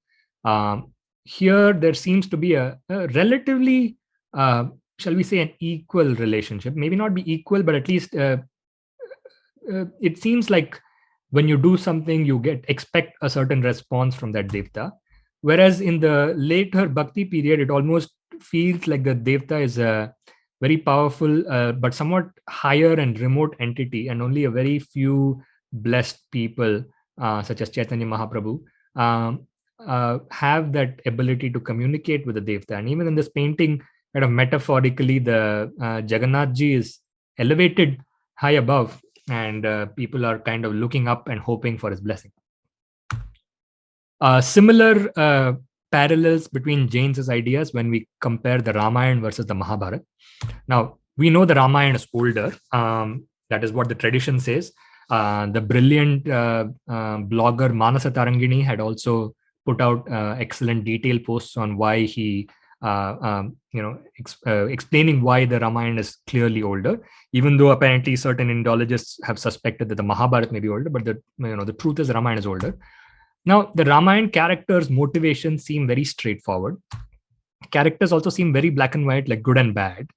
Here, there seems to be a relatively, shall we say, an equal relationship. Maybe not be equal, but at least it seems like when you do something, you expect a certain response from that Devta. Whereas in the later Bhakti period, it almost feels like the Devta is a very powerful, but somewhat higher and remote entity, and only a very few blessed people, such as Chaitanya Mahaprabhu, have that ability to communicate with the Devta. And even in this painting, kind of metaphorically, the Jagannath Ji is elevated high above, and people are kind of looking up and hoping for his blessing. Similar parallels between Jaynes' ideas when we compare the Ramayana versus the Mahabharata. Now, we know the Ramayana is older. That is what the tradition says. The brilliant blogger Manasa Tarangini had also put out excellent detailed posts on why he, explaining why the Ramayana is clearly older, even though apparently certain Indologists have suspected that the Mahabharata may be older, but the truth is the Ramayana is older. Now, the Ramayana characters' motivations seem very straightforward. Characters also seem very black and white, like good and bad.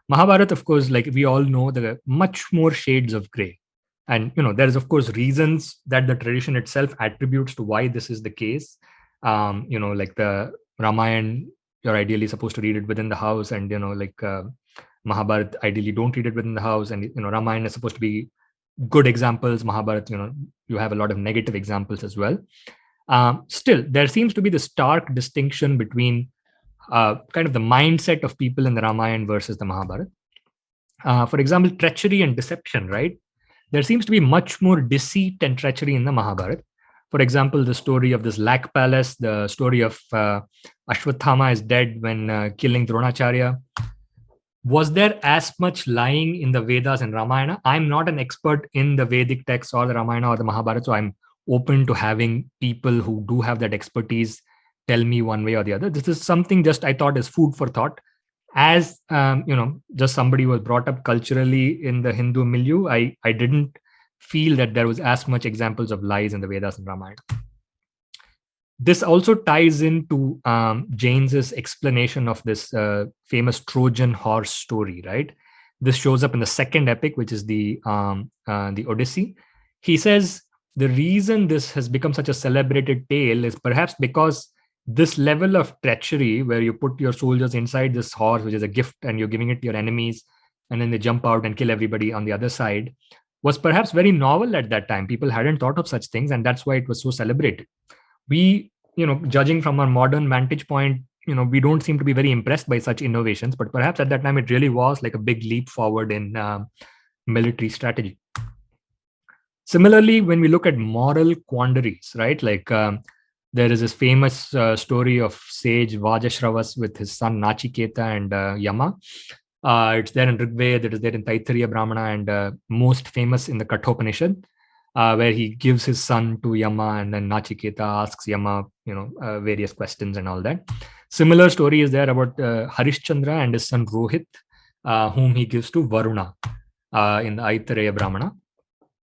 Mahabharata, of course, like we all know, there are much more shades of gray. And, there is, of course, reasons that the tradition itself attributes to why this is the case. Like the Ramayana, you're ideally supposed to read it within the house, and, Mahabharata, ideally don't read it within the house. And, Ramayana is supposed to be good examples. Mahabharata, you have a lot of negative examples as well. Still, there seems to be the stark distinction between kind of the mindset of people in the Ramayana versus the Mahabharata. For example, treachery and deception, right? There seems to be much more deceit and treachery in the Mahabharata. For example, the story of this Lac Palace, the story of Ashwathama is dead when killing Dronacharya. Was there as much lying in the Vedas and Ramayana? I'm not an expert in the Vedic texts or the Ramayana or the Mahabharata, so I'm open to having people who do have that expertise tell me one way or the other. This is something just I thought is food for thought. As just somebody who was brought up culturally in the Hindu milieu, I didn't feel that there was as much examples of lies in the Vedas and Ramayana. This also ties into Jaynes' explanation of this famous Trojan horse story, right? This shows up in the second epic, which is the Odyssey. He says the reason this has become such a celebrated tale is perhaps because this level of treachery, where you put your soldiers inside this horse, which is a gift, and you're giving it to your enemies, and then they jump out and kill everybody on the other side, was perhaps very novel at that time. People hadn't thought of such things, and that's why it was so celebrated. We, judging from our modern vantage point, we don't seem to be very impressed by such innovations, but perhaps at that time it really was like a big leap forward in, military strategy. Similarly, when we look at moral quandaries, right, like there is this famous story of sage Vajashravas with his son Nachiketa and Yama. It's there in Rigveda, it is there in Taittiriya Brahmana, and most famous in the Kathopanishad, where he gives his son to Yama, and then Nachiketa asks Yama, various questions and all that. Similar story is there about Harishchandra and his son Rohit, whom he gives to Varuna in the Aitareya Brahmana.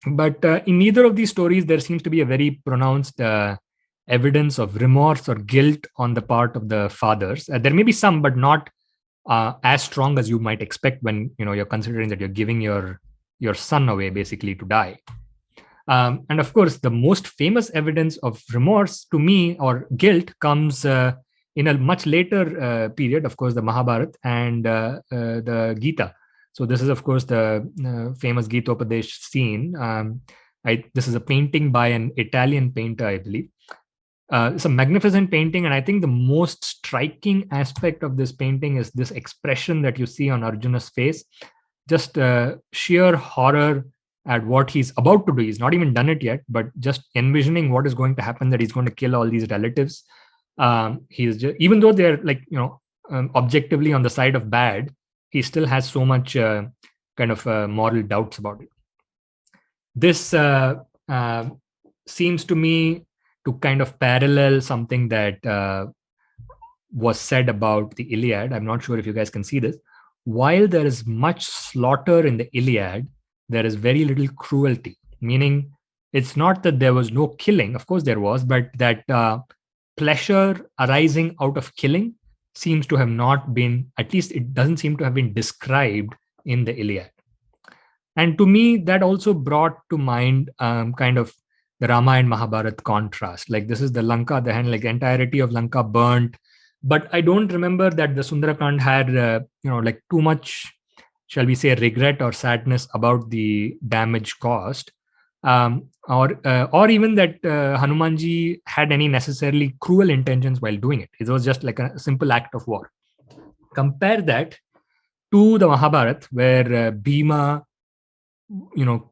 But in neither of these stories, there seems to be a very pronounced evidence of remorse or guilt on the part of the fathers. There may be some, but not as strong as you might expect when you're considering that you're giving your son away basically to die. And of course, the most famous evidence of remorse to me or guilt comes in a much later period, of course, the Mahabharata and the Gita. So this is, of course, the famous Gita Upadesh scene. This is a painting by an Italian painter, I believe. It's a magnificent painting, and I think the most striking aspect of this painting is this expression that you see on Arjuna's face, just sheer horror at what he's about to do. He's not even done it yet, but just envisioning what is going to happen, that he's going to kill all these relatives. He's just, even though they're objectively on the side of bad, he still has so much kind of moral doubts about it. This seems to me to kind of parallel something that was said about the Iliad. I'm not sure if you guys can see this. While there is much slaughter in the Iliad, there is very little cruelty, meaning it's not that there was no killing. Of course there was, but that pleasure arising out of killing seems to have not been, at least it doesn't seem to have been described in the Iliad. And to me, that also brought to mind kind of the Rama and Mahabharata contrast. Like this is the Lanka, the entirety of Lanka burnt. But I don't remember that the Sundarakand had, too much, shall we say, regret or sadness about the damage caused. Or even that Hanumanji had any necessarily cruel intentions while doing it. It was just like a simple act of war. Compare that to the Mahabharata, where Bhima,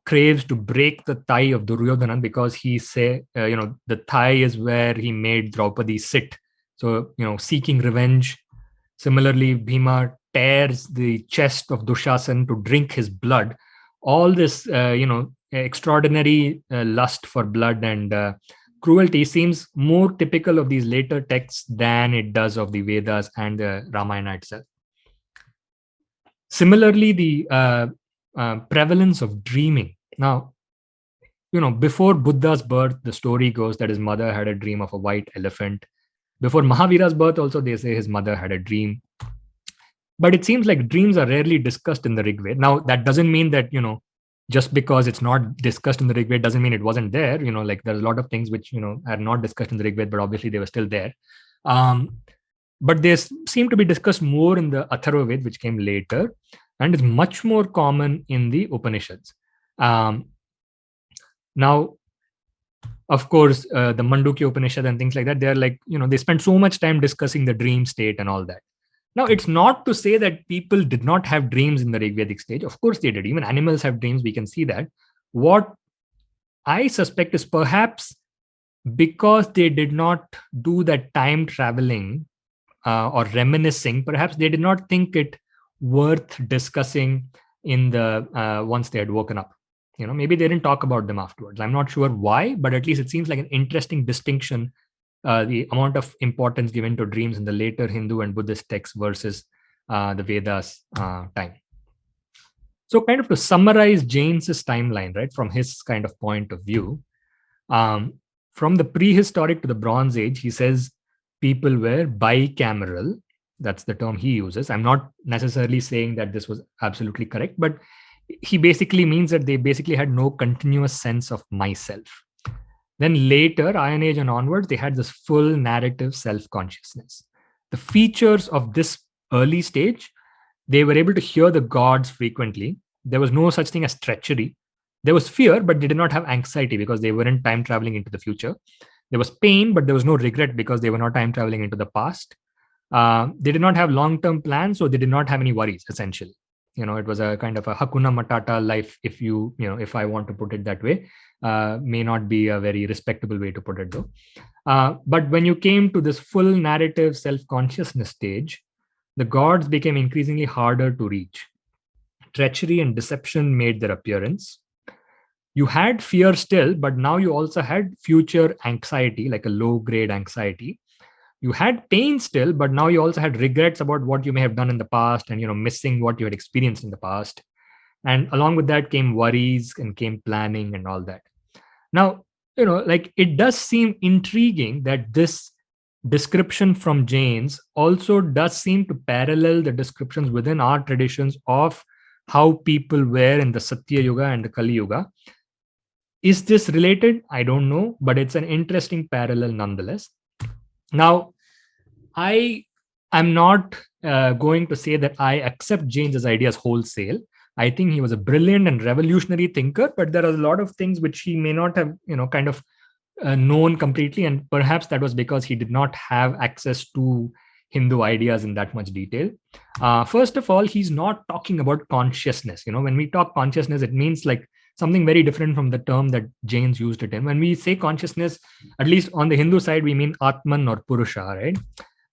craves to break the thigh of Duryodhana because he the thigh is where he made Draupadi sit. So, seeking revenge. Similarly, Bhima tears the chest of Dushasan to drink his blood. All this, extraordinary lust for blood and cruelty seems more typical of these later texts than it does of the Vedas and the Ramayana itself. Similarly, the prevalence of dreaming. Now, before Buddha's birth, the story goes that his mother had a dream of a white elephant. Before Mahavira's birth, also, they say his mother had a dream. But it seems like dreams are rarely discussed in the Rig Veda. Now, that doesn't mean that, just because it's not discussed in the Rig Veda doesn't mean it wasn't there. There's a lot of things which, are not discussed in the Rig Veda, but obviously they were still there. But they seem to be discussed more in the Atharva Veda, which came later, and is much more common in the Upanishads. Now, of course, the Mandukya Upanishad and things like that, they're they spend so much time discussing the dream state and all that. Now, it's not to say that people did not have dreams in the Rigvedic stage. Of course they did. Even animals have dreams. We can see that. What I suspect is perhaps because they did not do that time traveling or reminiscing, perhaps they did not think it worth discussing in the once they had woken up. Maybe they didn't talk about them afterwards. I'm not sure why, but at least it seems like an interesting distinction, the amount of importance given to dreams in the later Hindu and Buddhist texts versus the Vedas time. So kind of to summarize Jaynes' timeline, right, from his kind of point of view, from the prehistoric to the Bronze Age, he says people were bicameral. That's the term he uses. I'm not necessarily saying that this was absolutely correct, but he basically means that they basically had no continuous sense of myself. Then later, Iron Age and onwards, they had this full narrative self-consciousness. The features of this early stage, they were able to hear the gods frequently. There was no such thing as treachery. There was fear, but they did not have anxiety because they weren't time traveling into the future. There was pain, but there was no regret because they were not time traveling into the past. They did not have long-term plans, so they did not have any worries, essentially. it was a kind of a Hakuna Matata life, if I want to put it that way. May not be a very respectable way to put it though. But when you came to this full narrative self-consciousness stage, the gods became increasingly harder to reach. Treachery and deception made their appearance. You had fear still, but now you also had future anxiety, like a low-grade anxiety. You had pain still, but now you also had regrets about what you may have done in the past and, missing what you had experienced in the past. And along with that came worries and came planning and all that. Now, like it does seem intriguing that this description from Jaynes also does seem to parallel the descriptions within our traditions of how people were in the Satya Yuga and the Kali Yuga. Is this related? I don't know, but it's an interesting parallel nonetheless. Now, I am not going to say that I accept Jaynes' ideas wholesale. I think he was a brilliant and revolutionary thinker, but there are a lot of things which he may not have, kind of known completely. And perhaps that was because he did not have access to Hindu ideas in that much detail. First of all, he's not talking about consciousness. When we talk consciousness, it means like something very different from the term that Jaynes used it in. When we say consciousness, at least on the Hindu side, we mean Atman or Purusha, right?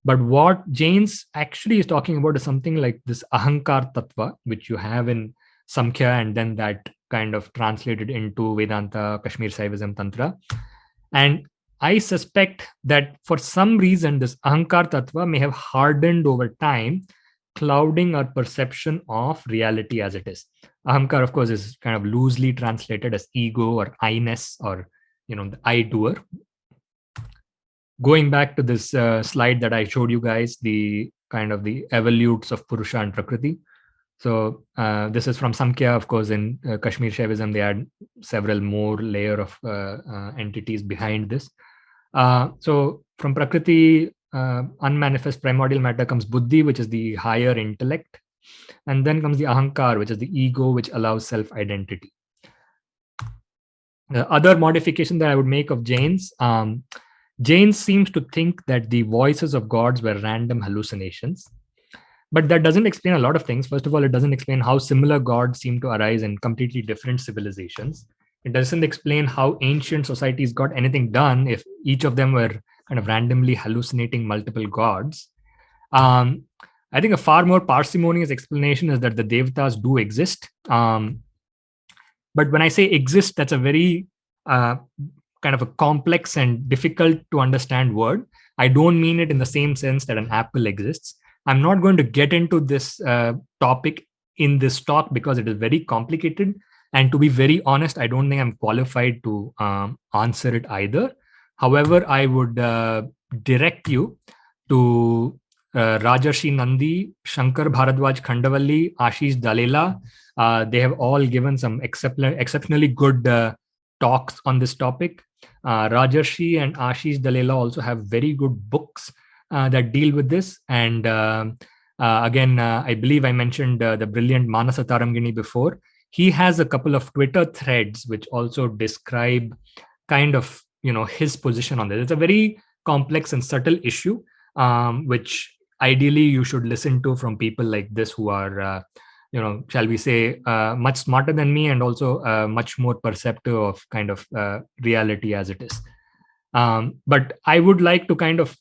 But what Jaynes actually is talking about is something like this Ahankar Tattva, which you have in Samkhya, and then that kind of translated into Vedanta, Kashmir Saivism, Tantra. And I suspect that for some reason, this Ahankar Tattva may have hardened over time, clouding our perception of reality as it is. Ahankar, of course, is kind of loosely translated as ego or I-ness, or, the I-doer. Going back to this slide that I showed you guys, the kind of the evolutes of Purusha and Prakriti. So this is from Samkhya. Of course, in Kashmir Shaivism, they had several more layer of entities behind this. So from Prakriti, unmanifest primordial matter, comes Buddhi, which is the higher intellect. And then comes the Ahankar, which is the ego, which allows self-identity. The other modification that I would make of Jaynes, Jaynes seems to think that the voices of gods were random hallucinations. But that doesn't explain a lot of things. First of all, it doesn't explain how similar gods seem to arise in completely different civilizations. It doesn't explain how ancient societies got anything done if each of them were kind of randomly hallucinating multiple gods. I think a far more parsimonious explanation is that the Devatas do exist. But when I say exist, that's a very kind of a complex and difficult to understand word. I don't mean it in the same sense that an apple exists. I'm not going to get into this topic in this talk because it is very complicated. And to be very honest, I don't think I'm qualified to answer it either. However, I would direct you to Rajarshi Nandi, Shankar Bharadwaj Khandavalli, Ashish Dalela. They have all given some exceptionally good talks on this topic. Rajarshi and Ashish Dalela also have very good books that deal with this. And again, I believe I mentioned the brilliant Manasa Taramgini before. He has a couple of Twitter threads which also describe kind of, his position on this. It's a very complex and subtle issue, which ideally you should listen to from people like this who are, shall we say, much smarter than me, and also much more perceptive of kind of reality as it is. But I would like to kind of,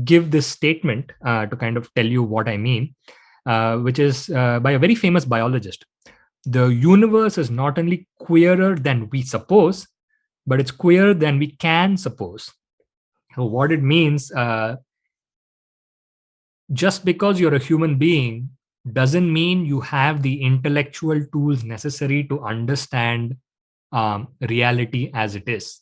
give this statement to kind of tell you what I mean, which is by a very famous biologist. The universe is not only queerer than we suppose, but it's queerer than we can suppose. So what it means, just because you're a human being doesn't mean you have the intellectual tools necessary to understand reality as it is.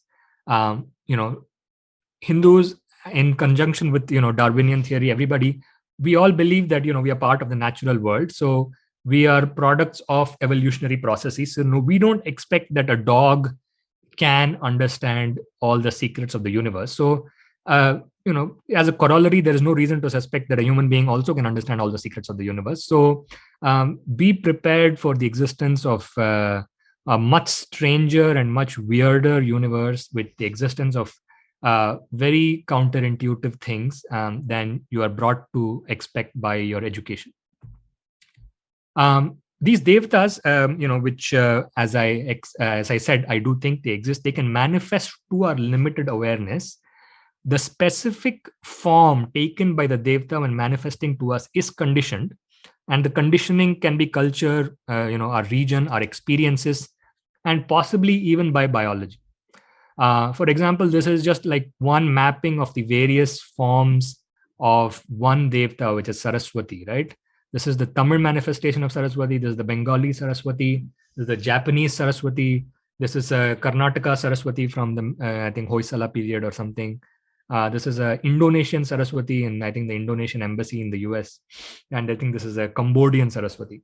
Hindus, in conjunction with Darwinian theory, everybody, we all believe that we are part of the natural world. So we are products of evolutionary processes. So no, we don't expect that a dog can understand all the secrets of the universe. So as a corollary, there is no reason to suspect that a human being also can understand all the secrets of the universe. So be prepared for the existence of a much stranger and much weirder universe with the existence of very counterintuitive things than you are brought to expect by your education. These devatas, which as I said, I do think they exist. They can manifest to our limited awareness. The specific form taken by the devata when manifesting to us is conditioned, and the conditioning can be culture, our region, our experiences, and possibly even by biology. For example, this is just like one mapping of the various forms of one devta, which is Saraswati, right? This is the Tamil manifestation of Saraswati. This is the Bengali Saraswati. This is the Japanese Saraswati. This is a Karnataka Saraswati from the, I think, Hoysala period or something. This is a Indonesian Saraswati, and I think the Indonesian embassy in the US. And I think this is a Cambodian Saraswati.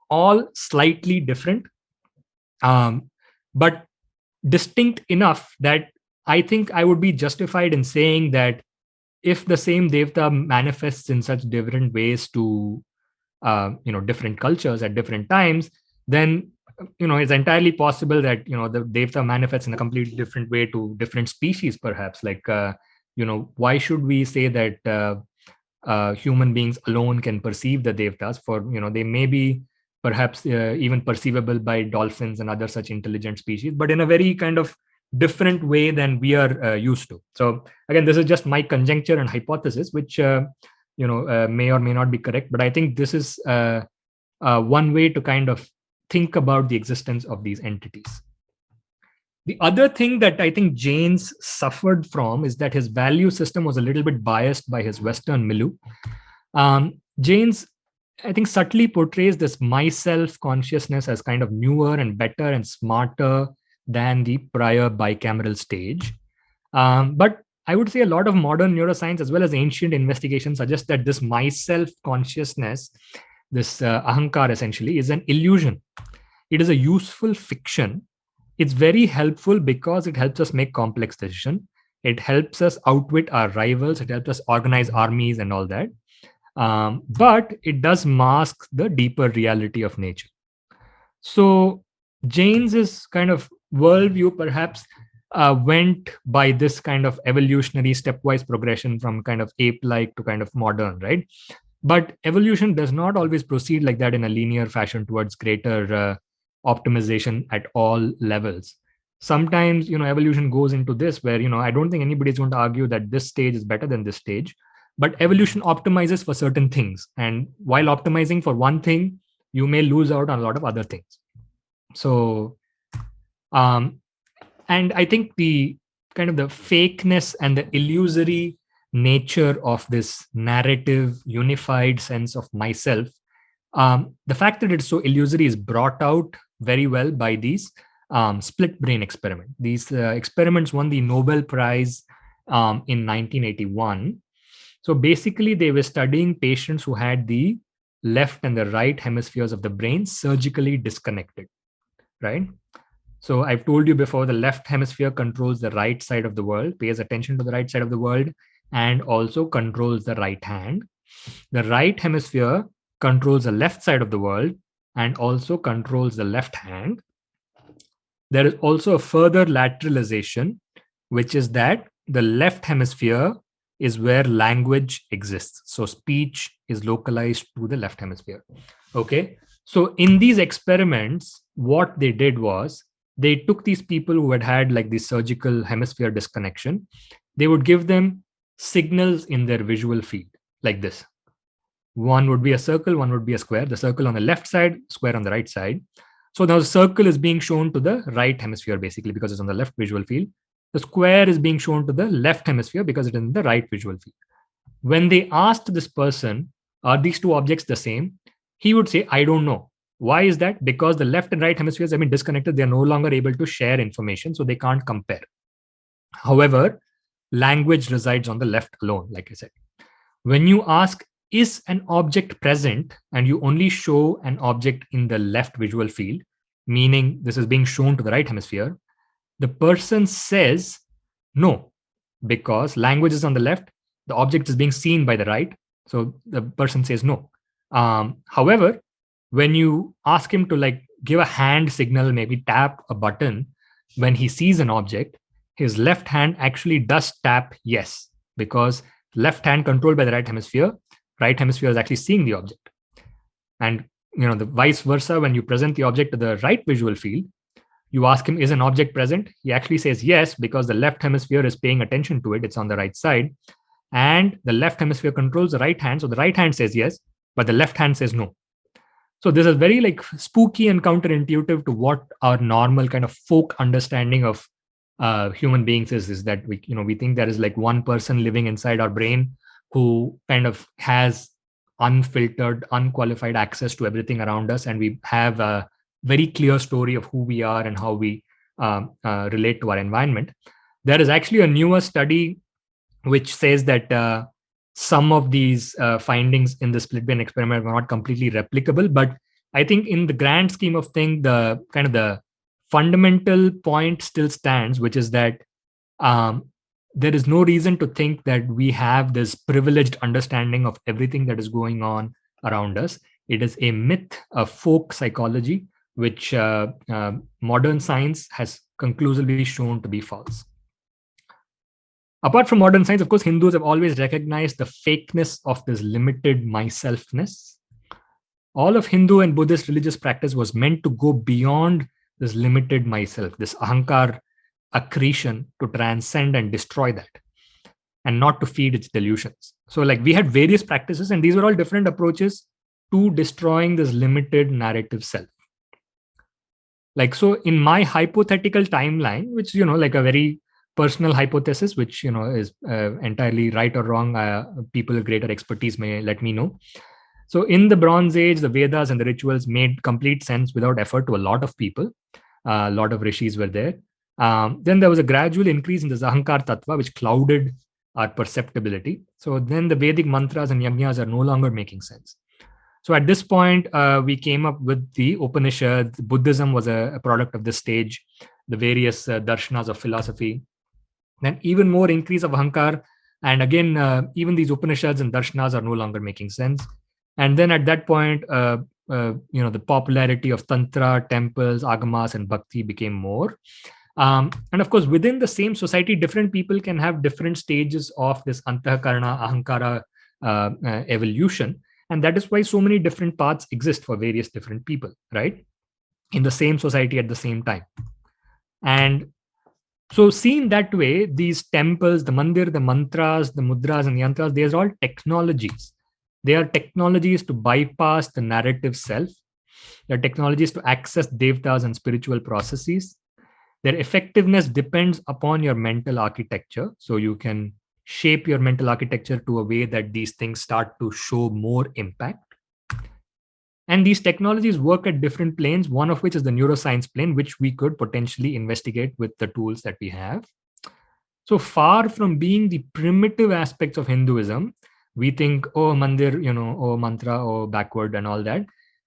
All slightly different, but distinct enough that I think I would be justified in saying that if the same devta manifests in such different ways to different cultures at different times, then it's entirely possible that the devta manifests in a completely different way to different species, perhaps. Like why should we say that human beings alone can perceive the devtas? For they may be perhaps even perceivable by dolphins and other such intelligent species, but in a very kind of different way than we are used to. So again, this is just my conjecture and hypothesis, which may or may not be correct, but I think this is one way to kind of think about the existence of these entities. The other thing that I think Jaynes suffered from is that his value system was a little bit biased by his Western milieu. Jaynes, I think, subtly portrays this myself consciousness as kind of newer and better and smarter than the prior bicameral stage. But I would say a lot of modern neuroscience as well as ancient investigation suggest that this myself consciousness, this ahankar essentially, is an illusion. It is a useful fiction. It's very helpful because it helps us make complex decisions. It helps us outwit our rivals. It helps us organize armies and all that. But it does mask the deeper reality of nature. So Jaynes's kind of worldview perhaps went by this kind of evolutionary stepwise progression from kind of ape-like to kind of modern, right? But evolution does not always proceed like that in a linear fashion towards greater optimization at all levels. Sometimes, evolution goes into this where, I don't think anybody's going to argue that this stage is better than this stage, but evolution optimizes for certain things. And while optimizing for one thing, you may lose out on a lot of other things. So, and I think the kind of the fakeness and the illusory nature of this narrative, unified sense of myself, the fact that it's so illusory is brought out very well by these split brain experiment. These experiments won the Nobel Prize in 1981. So basically, they were studying patients who had the left and the right hemispheres of the brain surgically disconnected, right? So I've told you before, the left hemisphere controls the right side of the world, pays attention to the right side of the world, and also controls the right hand. The right hemisphere controls the left side of the world and also controls the left hand. There is also a further lateralization, which is that the left hemisphere is where language exists. So speech is localized to the left hemisphere. Okay. So in these experiments, what they did was they took these people who had like the surgical hemisphere disconnection. They would give them signals in their visual field like this. One would be a circle, one would be a square. The circle on the left side, square on the right side. So now the circle is being shown to the right hemisphere basically because it's on the left visual field. The square is being shown to the left hemisphere because it is in the right visual field. When they asked this person, are these two objects the same? He would say, I don't know. Why is that? Because the left and right hemispheres have been disconnected. They are no longer able to share information, so they can't compare. However, language resides on the left alone, like I said. When you ask, is an object present, and you only show an object in the left visual field, meaning this is being shown to the right hemisphere, the person says no, because language is on the left, the object is being seen by the right, so the person says no. However, when you ask him to like give a hand signal, maybe tap a button when he sees an object, his left hand actually does tap yes, because left hand controlled by the right hemisphere is actually seeing the object. And the vice versa, when you present the object to the right visual field, you ask him, is an object present? He actually says yes, because the left hemisphere is paying attention to it. It's on the right side. And the left hemisphere controls the right hand. So the right hand says yes, but the left hand says no. So this is very like spooky and counterintuitive to what our normal kind of folk understanding of human beings is that we think there is like one person living inside our brain who kind of has unfiltered, unqualified access to everything around us, and we have a very clear story of who we are and how we relate to our environment. There is actually a newer study which says that some of these findings in the split brain experiment were not completely replicable, but I think in the grand scheme of things, the kind of the fundamental point still stands, which is that there is no reason to think that we have this privileged understanding of everything that is going on around us. It is a myth, a folk psychology, which modern science has conclusively shown to be false. Apart from modern science, of course, Hindus have always recognized the fakeness of this limited myselfness. All of Hindu and Buddhist religious practice was meant to go beyond this limited myself, this ahankar accretion, to transcend and destroy that, and not to feed its delusions. So like we had various practices, and these were all different approaches to destroying this limited narrative self. Like, so in my hypothetical timeline, which, like a very personal hypothesis, which, is entirely right or wrong, people with greater expertise may let me know. So in the Bronze Age, the Vedas and the rituals made complete sense without effort to a lot of people. A lot of rishis were there. Then there was a gradual increase in the Ahankar Tattva, which clouded our perceptibility. So then the Vedic mantras and yajnas are no longer making sense. So at this point, we came up with the Upanishads. Buddhism was a product of this stage, the various darshanas of philosophy. Then even more increase of Ahankar. And again, even these Upanishads and darshanas are no longer making sense. And then at that point, the popularity of Tantra, temples, agamas, and bhakti became more. And of course, within the same society, different people can have different stages of this antahakarana, ahankara evolution. And that is why so many different paths exist for various different people, right? In the same society at the same time. And so seen that way, these temples, the mandir, the mantras, the mudras, and yantras, these are all technologies. They are technologies to bypass the narrative self. They are technologies to access devatas and spiritual processes. Their effectiveness depends upon your mental architecture. So you can shape your mental architecture to a way that these things start to show more impact. And these technologies work at different planes, one of which is the neuroscience plane, which we could potentially investigate with the tools that we have. So far from being the primitive aspects of Hinduism, we think, oh, mandir, oh, mantra, oh, backward and all that.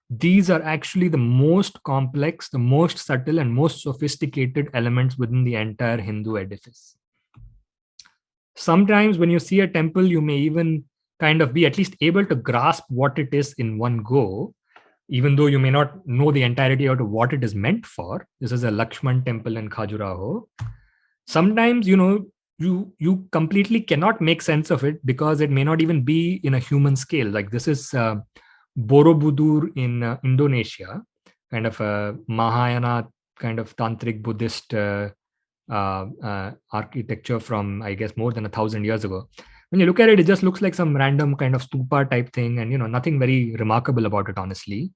These are actually the most complex, the most subtle, and most sophisticated elements within the entire Hindu edifice. Sometimes when you see a temple, you may even kind of be at least able to grasp what it is in one go, even though you may not know the entirety out of what it is meant for. This is a Lakshman temple in Khajuraho. Sometimes, you completely cannot make sense of it because it may not even be in a human scale. Like this is Borobudur in Indonesia, kind of a Mahayana kind of tantric Buddhist architecture from, I guess, more than 1,000 years ago. When you look at it, it just looks like some random kind of stupa type thing, and nothing very remarkable about it, honestly.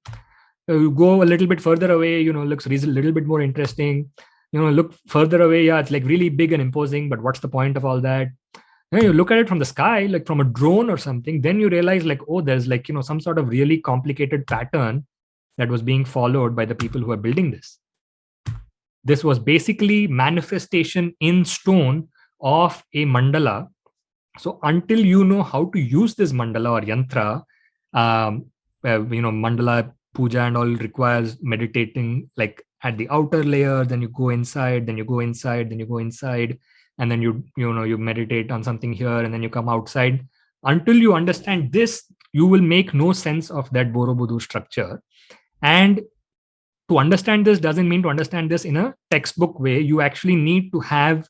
You go a little bit further away, looks a little bit more interesting. Look further away, yeah, it's like really big and imposing, but what's the point of all that? You look at it from the sky, like from a drone or something, then you realize like, oh, there's like, some sort of really complicated pattern that was being followed by the people who are building this. This was basically manifestation in stone of a mandala. So until you know how to use this mandala or yantra, mandala puja and all requires meditating like at the outer layer, then you go inside, then you go inside, then you go inside, and then you meditate on something here, and then you come outside. Until you understand this, you will make no sense of that Borobudur structure. And to understand this doesn't mean to understand this in a textbook way. You actually need to have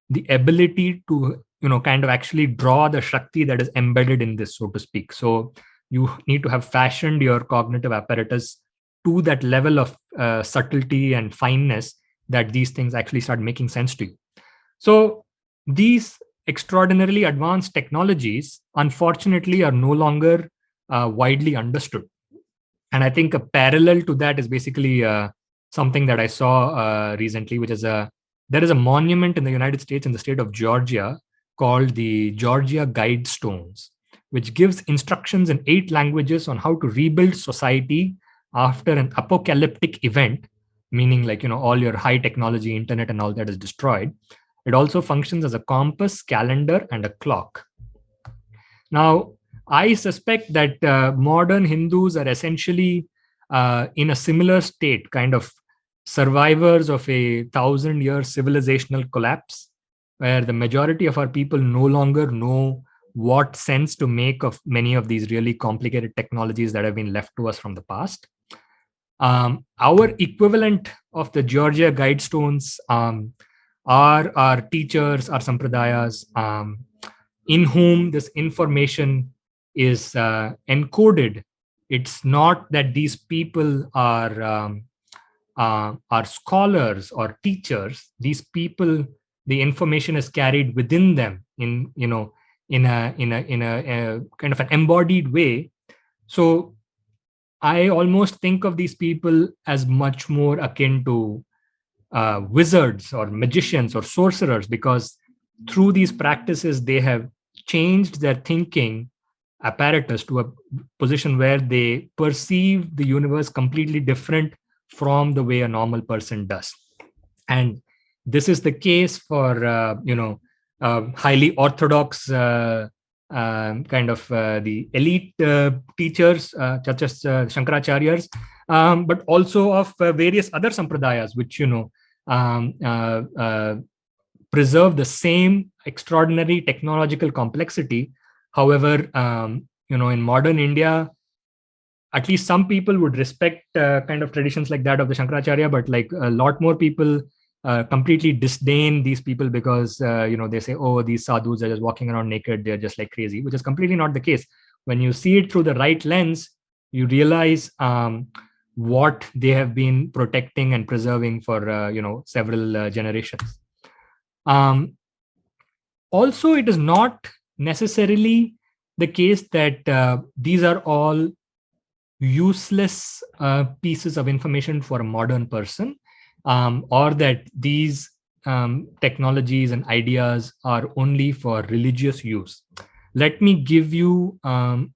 the ability to, kind of actually draw the Shakti that is embedded in this, so to speak. So you need to have fashioned your cognitive apparatus to that level of subtlety and fineness that these things actually start making sense to you. So these extraordinarily advanced technologies, unfortunately, are no longer widely understood. And I think a parallel to that is basically something that I saw recently, which is there is a monument in the United States in the state of Georgia called the Georgia Guidestones, which gives instructions in 8 languages on how to rebuild society after an apocalyptic event, meaning like, all your high technology, internet and all that is destroyed. It also functions as a compass, calendar, and a clock. Now, I suspect that modern Hindus are essentially in a similar state, kind of survivors of a 1,000-year civilizational collapse, where the majority of our people no longer know what sense to make of many of these really complicated technologies that have been left to us from the past. Our equivalent of the Georgia Guidestones are our teachers, our sampradayas, in whom this information is encoded. It's not that these people are scholars or teachers. These people, the information is carried within them in a kind of an embodied way. So I almost think of these people as much more akin to wizards or magicians or sorcerers, because through these practices they have changed their thinking apparatus to a position where they perceive the universe completely different from the way a normal person does. And this is the case for highly orthodox kind of the elite teachers such as Shankaracharyas, but also of various other sampradayas which preserve the same extraordinary technological complexity. However, in modern India, at least some people would respect kind of traditions like that of the Shankaracharya, but like a lot more people completely disdain these people because they say, oh, these sadhus are just walking around naked, they're just like crazy, which is completely not the case. When you see it through the right lens, you realize what they have been protecting and preserving for several generations. Also, it is not necessarily the case that these are all useless pieces of information for a modern person, or that these technologies and ideas are only for religious use. Let me give you kind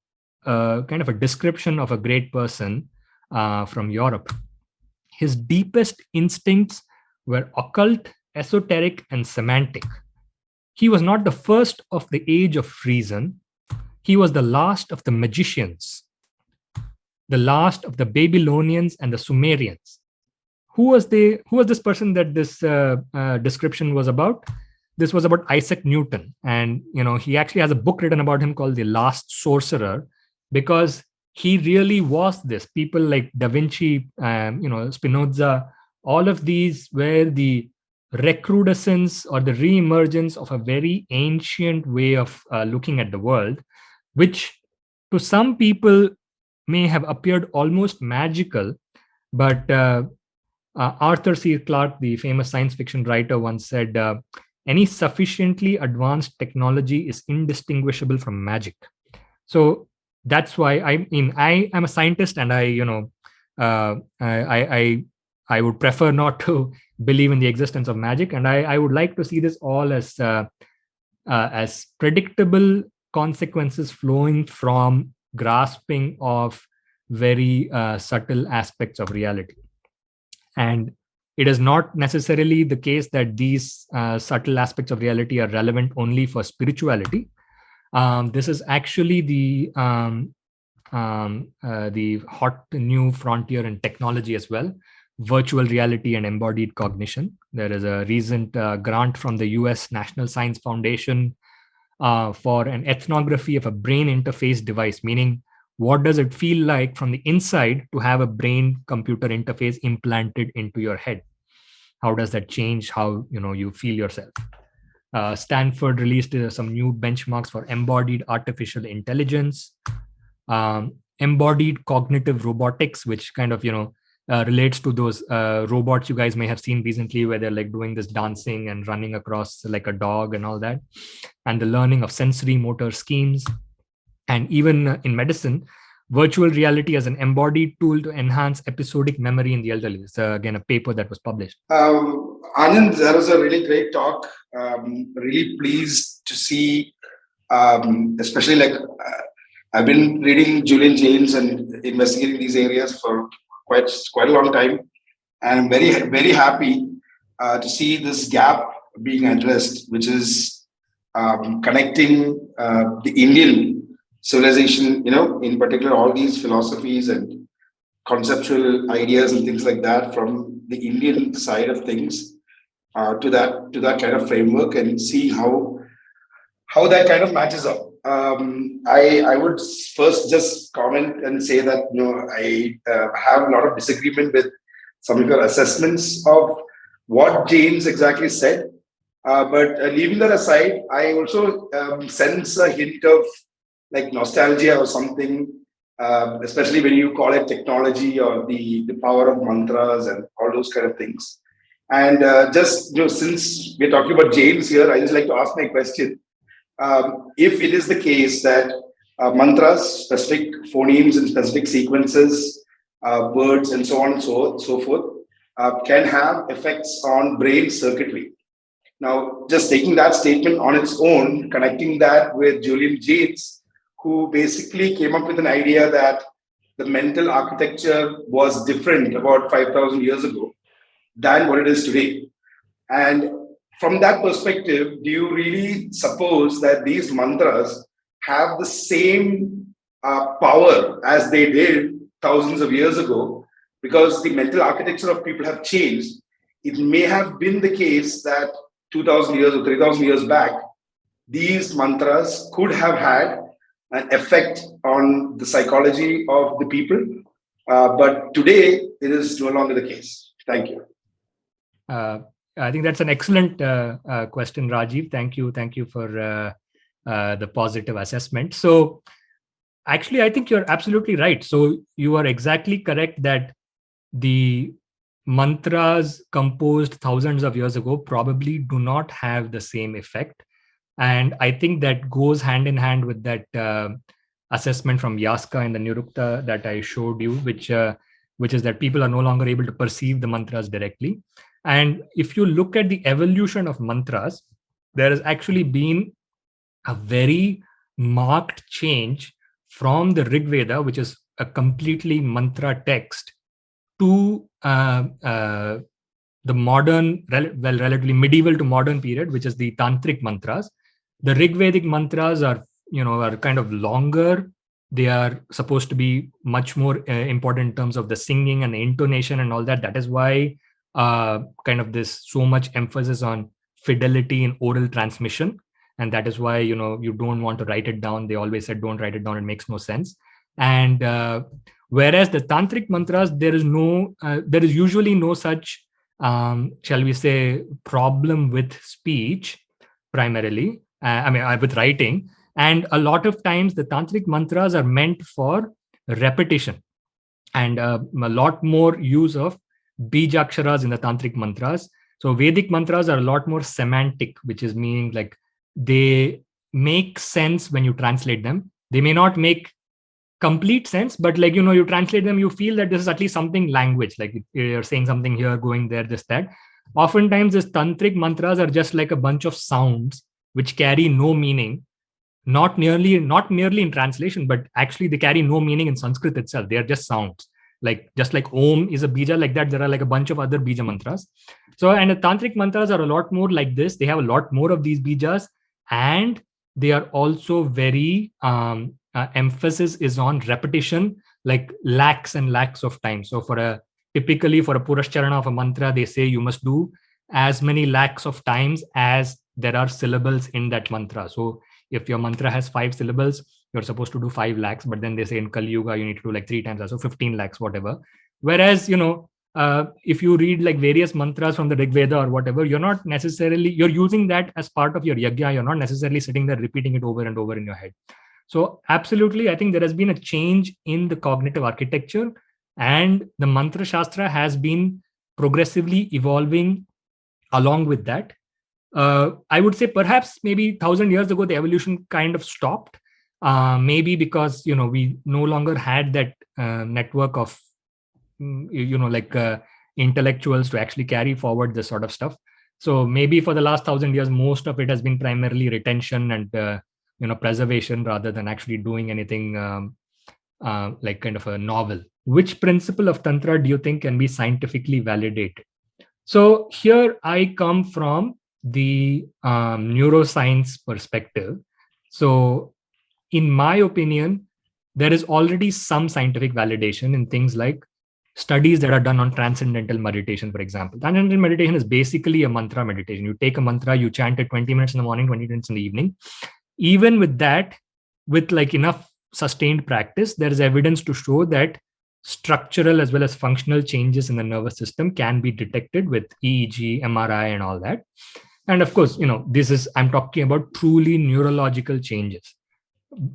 of a description of a great person from Europe. His deepest instincts were occult, esoteric, and semantic. He was not the first of the age of reason. He was the last of the magicians, the last of the Babylonians and the Sumerians. Who was this person that this description was about? This was about Isaac Newton. And, he actually has a book written about him called The Last Sorcerer, because he really was this. People like Da Vinci, Spinoza, all of these were the recrudescence or the re-emergence of a very ancient way of looking at the world, which to some people may have appeared almost magical. But Arthur C. Clarke, the famous science fiction writer, once said, any sufficiently advanced technology is indistinguishable from magic. So that's why I am a scientist, and I would prefer not to believe in the existence of magic, and I would like to see this all as predictable consequences flowing from grasping of very subtle aspects of reality. And it is not necessarily the case that these subtle aspects of reality are relevant only for spirituality. This is actually the hot new frontier in technology as well: virtual reality and embodied cognition. There is a recent grant from the US National Science Foundation for an ethnography of a brain interface device, meaning what does it feel like from the inside to have a brain computer interface implanted into your head? How does that change how you feel yourself? Stanford released some new benchmarks for embodied artificial intelligence. embodied cognitive robotics, which kind of, relates to those robots you guys may have seen recently, where they're like doing this dancing and running across like a dog and all that, and the learning of sensory motor schemes. And even in medicine, virtual reality as an embodied tool to enhance episodic memory in the elderly. It's again a paper that was published. Anand, that was a really great talk. Really pleased to see, especially I've been reading Julian Jaynes and investigating these areas for quite a long time, and I'm very happy to see this gap being addressed, which is connecting the Indian civilization, in particular, all these philosophies and conceptual ideas and things like that from the Indian side of things to that kind of framework, and see how that kind of matches up. I would first just comment and say that I have a lot of disagreement with some of your assessments of what Jaynes exactly said. But leaving that aside, I also sense a hint of like nostalgia or something, especially when you call it technology or the power of mantras and all those kind of things. And just since we're talking about Jaynes here, I just like to ask my question. If it is the case that mantras, specific phonemes and specific sequences, words and so on and so forth, can have effects on brain circuitry. Now, just taking that statement on its own, connecting that with Julian Jaynes, who basically came up with an idea that the mental architecture was different about 5,000 years ago than what it is today. And from that perspective, do you really suppose that these mantras have the same power as they did thousands of years ago? Because the mental architecture of people have changed. It may have been the case that 2,000 years or 3,000 years back, these mantras could have had an effect on the psychology of the people. But today, it is no longer the case. Thank you. I think that's an excellent question, Rajiv. Thank you for the positive assessment. So actually, I think you're absolutely right. So you are exactly correct that the mantras composed thousands of years ago probably do not have the same effect. And I think that goes hand in hand with that assessment from Yaska and the Nirukta that I showed you, which is that people are no longer able to perceive the mantras directly. And if you look at the evolution of mantras, there has actually been a very marked change from the Rig Veda, which is a completely mantra text, to the modern, relatively medieval to modern period, which is the tantric mantras. The Rig Vedic mantras are kind of longer. They are supposed to be much more important in terms of the singing and the intonation and all that. That is why kind of this so much emphasis on fidelity in oral transmission. And that is why, you don't want to write it down. They always said, don't write it down. It makes no sense. And whereas the tantric mantras, there is usually no such, shall we say, problem with speech primarily. With writing. And a lot of times the tantric mantras are meant for repetition, and a lot more use of bijaksharas in the tantric mantras. So Vedic mantras are a lot more semantic, which is meaning like they make sense when you translate them. They may not make complete sense, but you translate them, you feel that this is at least something language, like you're saying something here, going there, this, that. Oftentimes, these tantric mantras are just like a bunch of sounds which carry no meaning, not merely in translation, but actually they carry no meaning in Sanskrit itself. They are just sounds. Just like Om is a bija, like that, there are like a bunch of other bija mantras. So, and the tantric mantras are a lot more like this. They have a lot more of these bijas, and they are also very emphasis is on repetition, like lakhs and lakhs of times. So typically for a Purashcharana of a mantra, they say you must do as many lakhs of times as there are syllables in that mantra. So if your mantra has 5 syllables, you're supposed to do 5 lakhs, but then they say in Kali Yuga, you need to do like 3 times, so 15 lakhs, whatever. Whereas, if you read like various mantras from the Rig Veda or whatever, you're using that as part of your yajna. You're not necessarily sitting there repeating it over and over in your head. So absolutely, I think there has been a change in the cognitive architecture, and the Mantra Shastra has been progressively evolving along with that. I would say perhaps maybe 1,000 years ago, the evolution kind of stopped. Maybe because we no longer had that network of intellectuals to actually carry forward this sort of stuff. So maybe for the last 1,000 years, most of it has been primarily retention and preservation rather than actually doing anything like kind of a novel. Which principle of tantra do you think can be scientifically validated? So here I come from the neuroscience perspective. So in my opinion, there is already some scientific validation in things like studies that are done on transcendental meditation, for example. Transcendental meditation is basically a mantra meditation. You take a mantra, you chant it 20 minutes in the morning, 20 minutes in the evening. Even with that, with like enough sustained practice, there is evidence to show that structural as well as functional changes in the nervous system can be detected with EEG, MRI, and all that. And of course, I'm talking about truly neurological changes.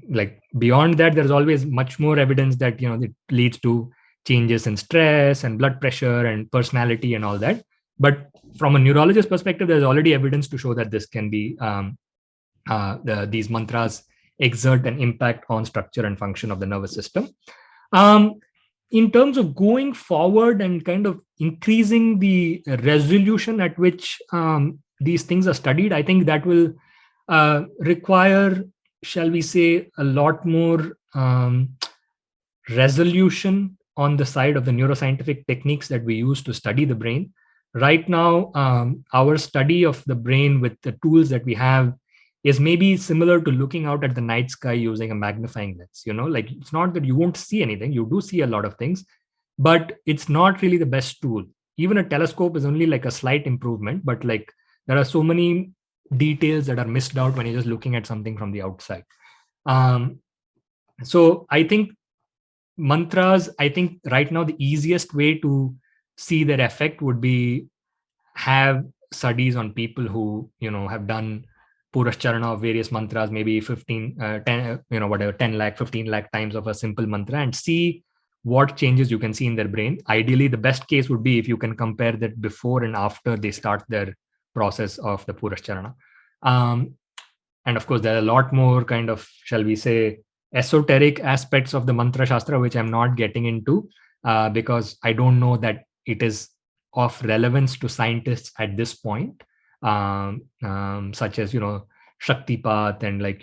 Like beyond that, there's always much more evidence that it leads to changes in stress and blood pressure and personality and all that. But from a neurologist perspective, there's already evidence to show that this can be these mantras exert an impact on structure and function of the nervous system. In terms of going forward and kind of increasing the resolution at which these things are studied, I think that will require, shall we say, a lot more resolution on the side of the neuroscientific techniques that we use to study the brain. Right now, our study of the brain with the tools that we have is maybe similar to looking out at the night sky using a magnifying lens. Like it's not that you won't see anything, you do see a lot of things, but it's not really the best tool. Even a telescope is only like a slight improvement, but like there are so many details that are missed out when you're just looking at something from the outside. So I think mantras, I think right now the easiest way to see their effect would be have studies on people who have done Purascharana of various mantras, maybe 15 10 whatever 10 lakh 15 lakh times of a simple mantra, and see what changes you can see in their brain. Ideally, the best case would be if you can compare that before and after they start their process of the Purascharana. And of course, there are a lot more kind of, shall we say, esoteric aspects of the Mantra Shastra, which I'm not getting into because I don't know that it is of relevance to scientists at this point, such as, Shaktipat and like,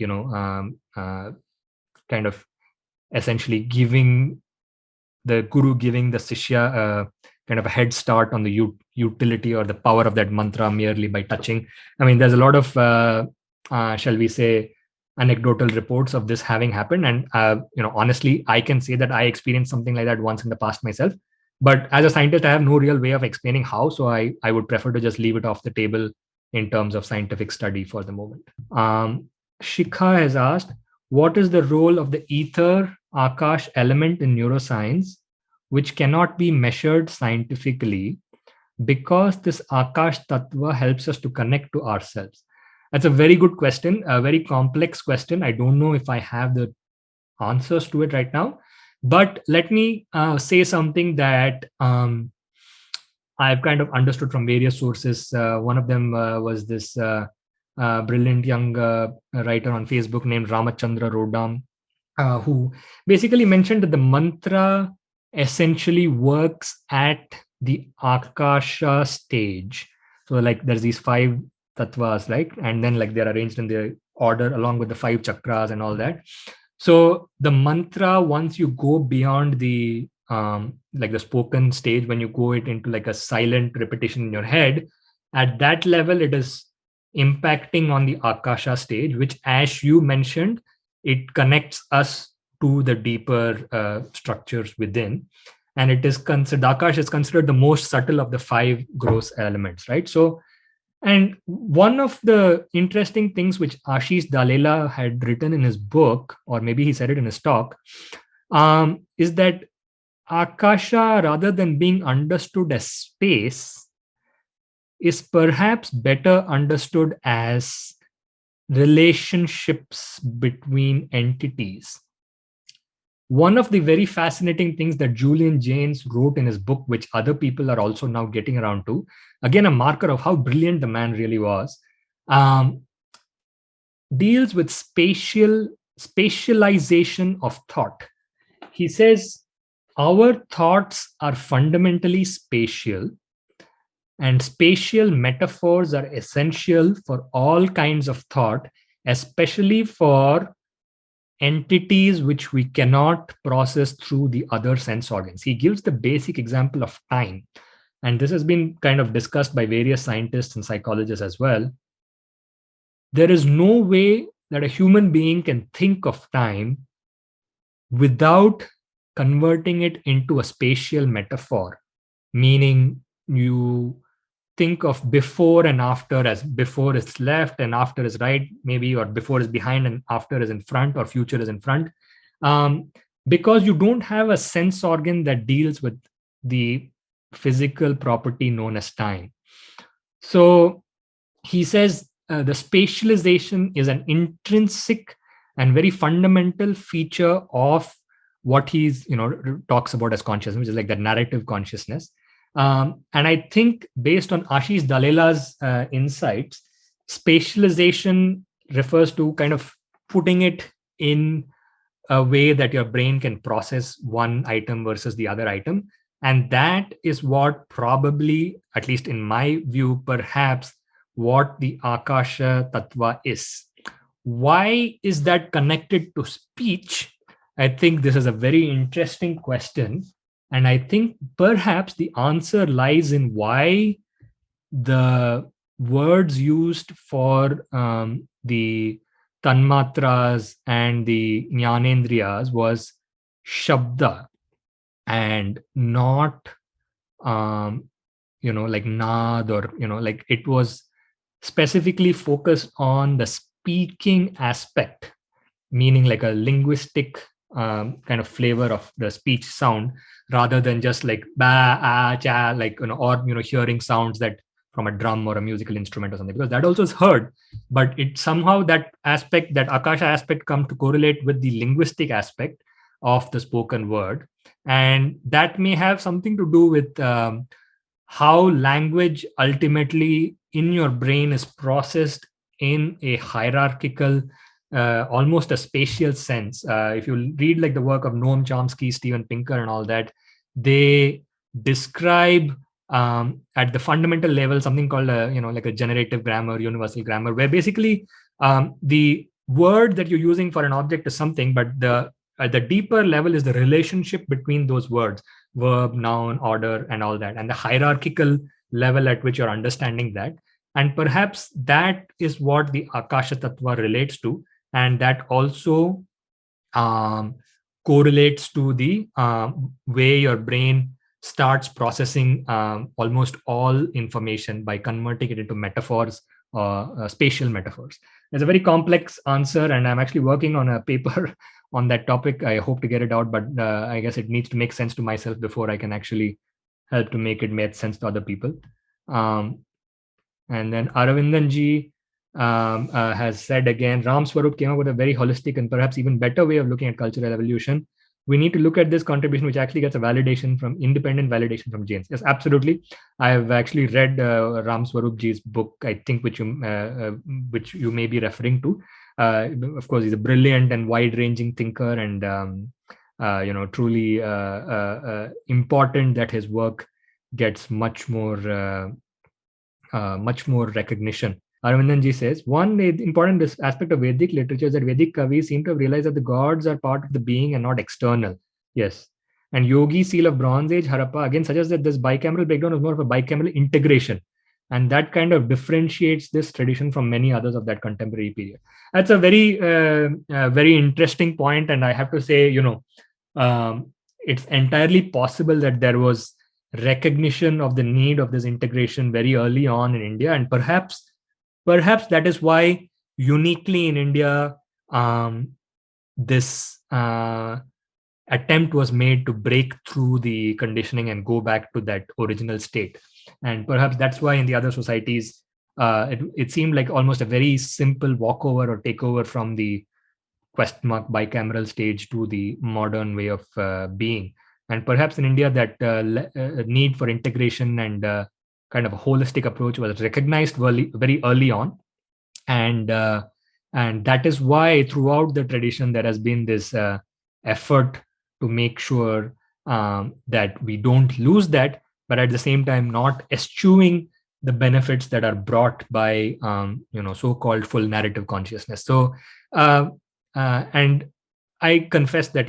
kind of essentially giving the guru, giving the Sishya kind of a head start on the utility or the power of that mantra merely by touching. I mean, there's a lot of, shall we say, anecdotal reports of this having happened. And, honestly, I can say that I experienced something like that once in the past myself. But as a scientist, I have no real way of explaining how. So I would prefer to just leave it off the table in terms of scientific study for the moment. Shikha has asked, what is the role of the ether Akash element in neuroscience, which cannot be measured scientifically, because this Akash Tattva helps us to connect to ourselves? That's a very good question, a very complex question. I don't know if I have the answers to it right now, but let me say something that I've kind of understood from various sources. One of them was this brilliant young writer on Facebook named Ramachandra Rodam, who basically mentioned that the mantra essentially works at the Akasha stage. So like there's these 5 tattvas, right? And then like they're arranged in the order along with the 5 chakras and all that. So the mantra, once you go beyond the like the spoken stage, when you go it into like a silent repetition in your head, at that level, it is impacting on the Akasha stage, which, as you mentioned, it connects us to the deeper structures within. And it is considered, Akash is considered the most subtle of the 5 gross elements, right? So, and one of the interesting things which Ashish Dalela had written in his book, or maybe he said it in his talk, is that Akasha, rather than being understood as space, is perhaps better understood as relationships between entities. One of the very fascinating things that Julian Jaynes wrote in his book, which other people are also now getting around to, again, a marker of how brilliant the man really was, deals with spatialization of thought. He says, our thoughts are fundamentally spatial, and spatial metaphors are essential for all kinds of thought, especially for entities which we cannot process through the other sense organs. He gives the basic example of time, and this has been kind of discussed by various scientists and psychologists as well. There is no way that a human being can think of time without converting it into a spatial metaphor, meaning you think of before and after as before is left and after is right, maybe, or before is behind and after is in front, or future is in front, because you don't have a sense organ that deals with the physical property known as time. So he says the spatialization is an intrinsic and very fundamental feature of what he's talks about as consciousness, which is like that narrative consciousness. And I think based on Ashish Dalela's insights, spatialization refers to kind of putting it in a way that your brain can process one item versus the other item. And that is what probably, at least in my view, perhaps what the Akasha Tattva is. Why is that connected to speech? I think this is a very interesting question. And I think perhaps the answer lies in why the words used for the tanmatras and the jnanendriyas was shabda and not like nad, or like it was specifically focused on the speaking aspect, meaning like a linguistic kind of flavor of the speech sound, rather than just like ba, ah, cha, like, or hearing sounds that from a drum or a musical instrument or something, because that also is heard, but it somehow, that aspect, that akasha aspect, come to correlate with the linguistic aspect of the spoken word. And that may have something to do with how language ultimately in your brain is processed in a hierarchical, almost a spatial sense. If you read like the work of Noam Chomsky, Steven Pinker, and all that, they describe at the fundamental level something called like a generative grammar, universal grammar, where basically the word that you're using for an object is something, but at the deeper level is the relationship between those words, verb, noun, order, and all that, and the hierarchical level at which you're understanding that. And perhaps that is what the Akasha Tattva relates to. And that also correlates to the way your brain starts processing almost all information by converting it into metaphors, spatial metaphors. It's a very complex answer, and I'm actually working on a paper on that topic. I hope to get it out, but I guess it needs to make sense to myself before I can actually help to make it make sense to other people. And then Aravindanji has said again, Ram Swarup came up with a very holistic and perhaps even better way of looking at cultural evolution. We need to look at this contribution, which actually gets a validation from independent validation from Jaynes. Yes, absolutely. I have actually read Ram Swarupji's book, I think, which you may be referring to. Of course, he's a brilliant and wide-ranging thinker, and truly important that his work gets much more recognition. Aravindanji says, one important aspect of Vedic literature is that Vedic Kavis seem to have realized that the gods are part of the being and not external. Yes. And Yogi, seal of Bronze Age, Harappa, again suggests that this bicameral breakdown is more of a bicameral integration. And that kind of differentiates this tradition from many others of that contemporary period. That's a very, very interesting point. And I have to say, it's entirely possible that there was recognition of the need of this integration very early on in India. And perhaps that is why uniquely in India, this attempt was made to break through the conditioning and go back to that original state. And perhaps that's why in the other societies, it seemed like almost a very simple walkover or takeover from the question mark bicameral stage to the modern way of being. And perhaps in India, that need for integration and kind of a holistic approach was recognized very early on. And that is why throughout the tradition there has been this effort to make sure that we don't lose that, but at the same time not eschewing the benefits that are brought by so-called full narrative consciousness. So and I confess that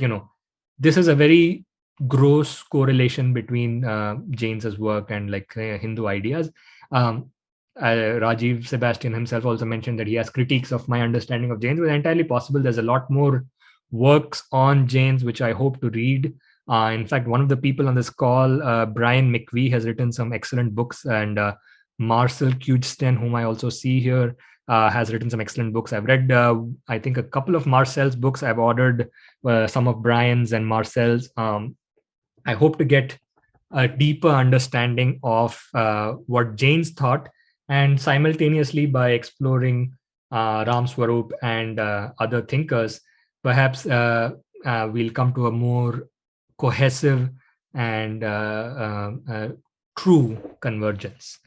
this is a very gross correlation between Jaynes's work and like Hindu ideas. Rajiv Sebastian himself also mentioned that he has critiques of my understanding of Jaynes. It's entirely possible. There's a lot more works on Jaynes which I hope to read. In fact, one of the people on this call, Brian McVie, has written some excellent books, and Marcel Kuijsten, whom I also see here, has written some excellent books. I've read, I think, a couple of Marcel's books. I've ordered some of Brian's and Marcel's. I hope to get a deeper understanding of what Jaynes thought, and simultaneously by exploring Ram Swarup and other thinkers, perhaps we'll come to a more cohesive and true convergence.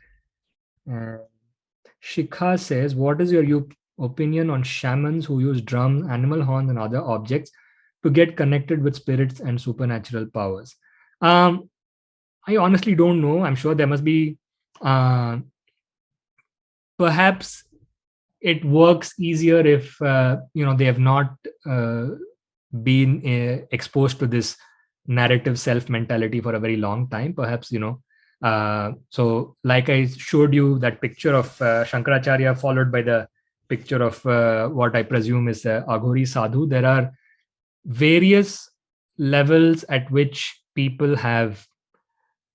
Shikha says, what is your opinion on shamans who use drums, animal horns, and other objects to get connected with spirits and supernatural powers? I honestly don't know. I'm sure there must be, perhaps it works easier if, they have not been exposed to this narrative self mentality for a very long time. Perhaps, so like I showed you that picture of Shankaracharya followed by the picture of what I presume is Aghori Sadhu. There are various levels at which people have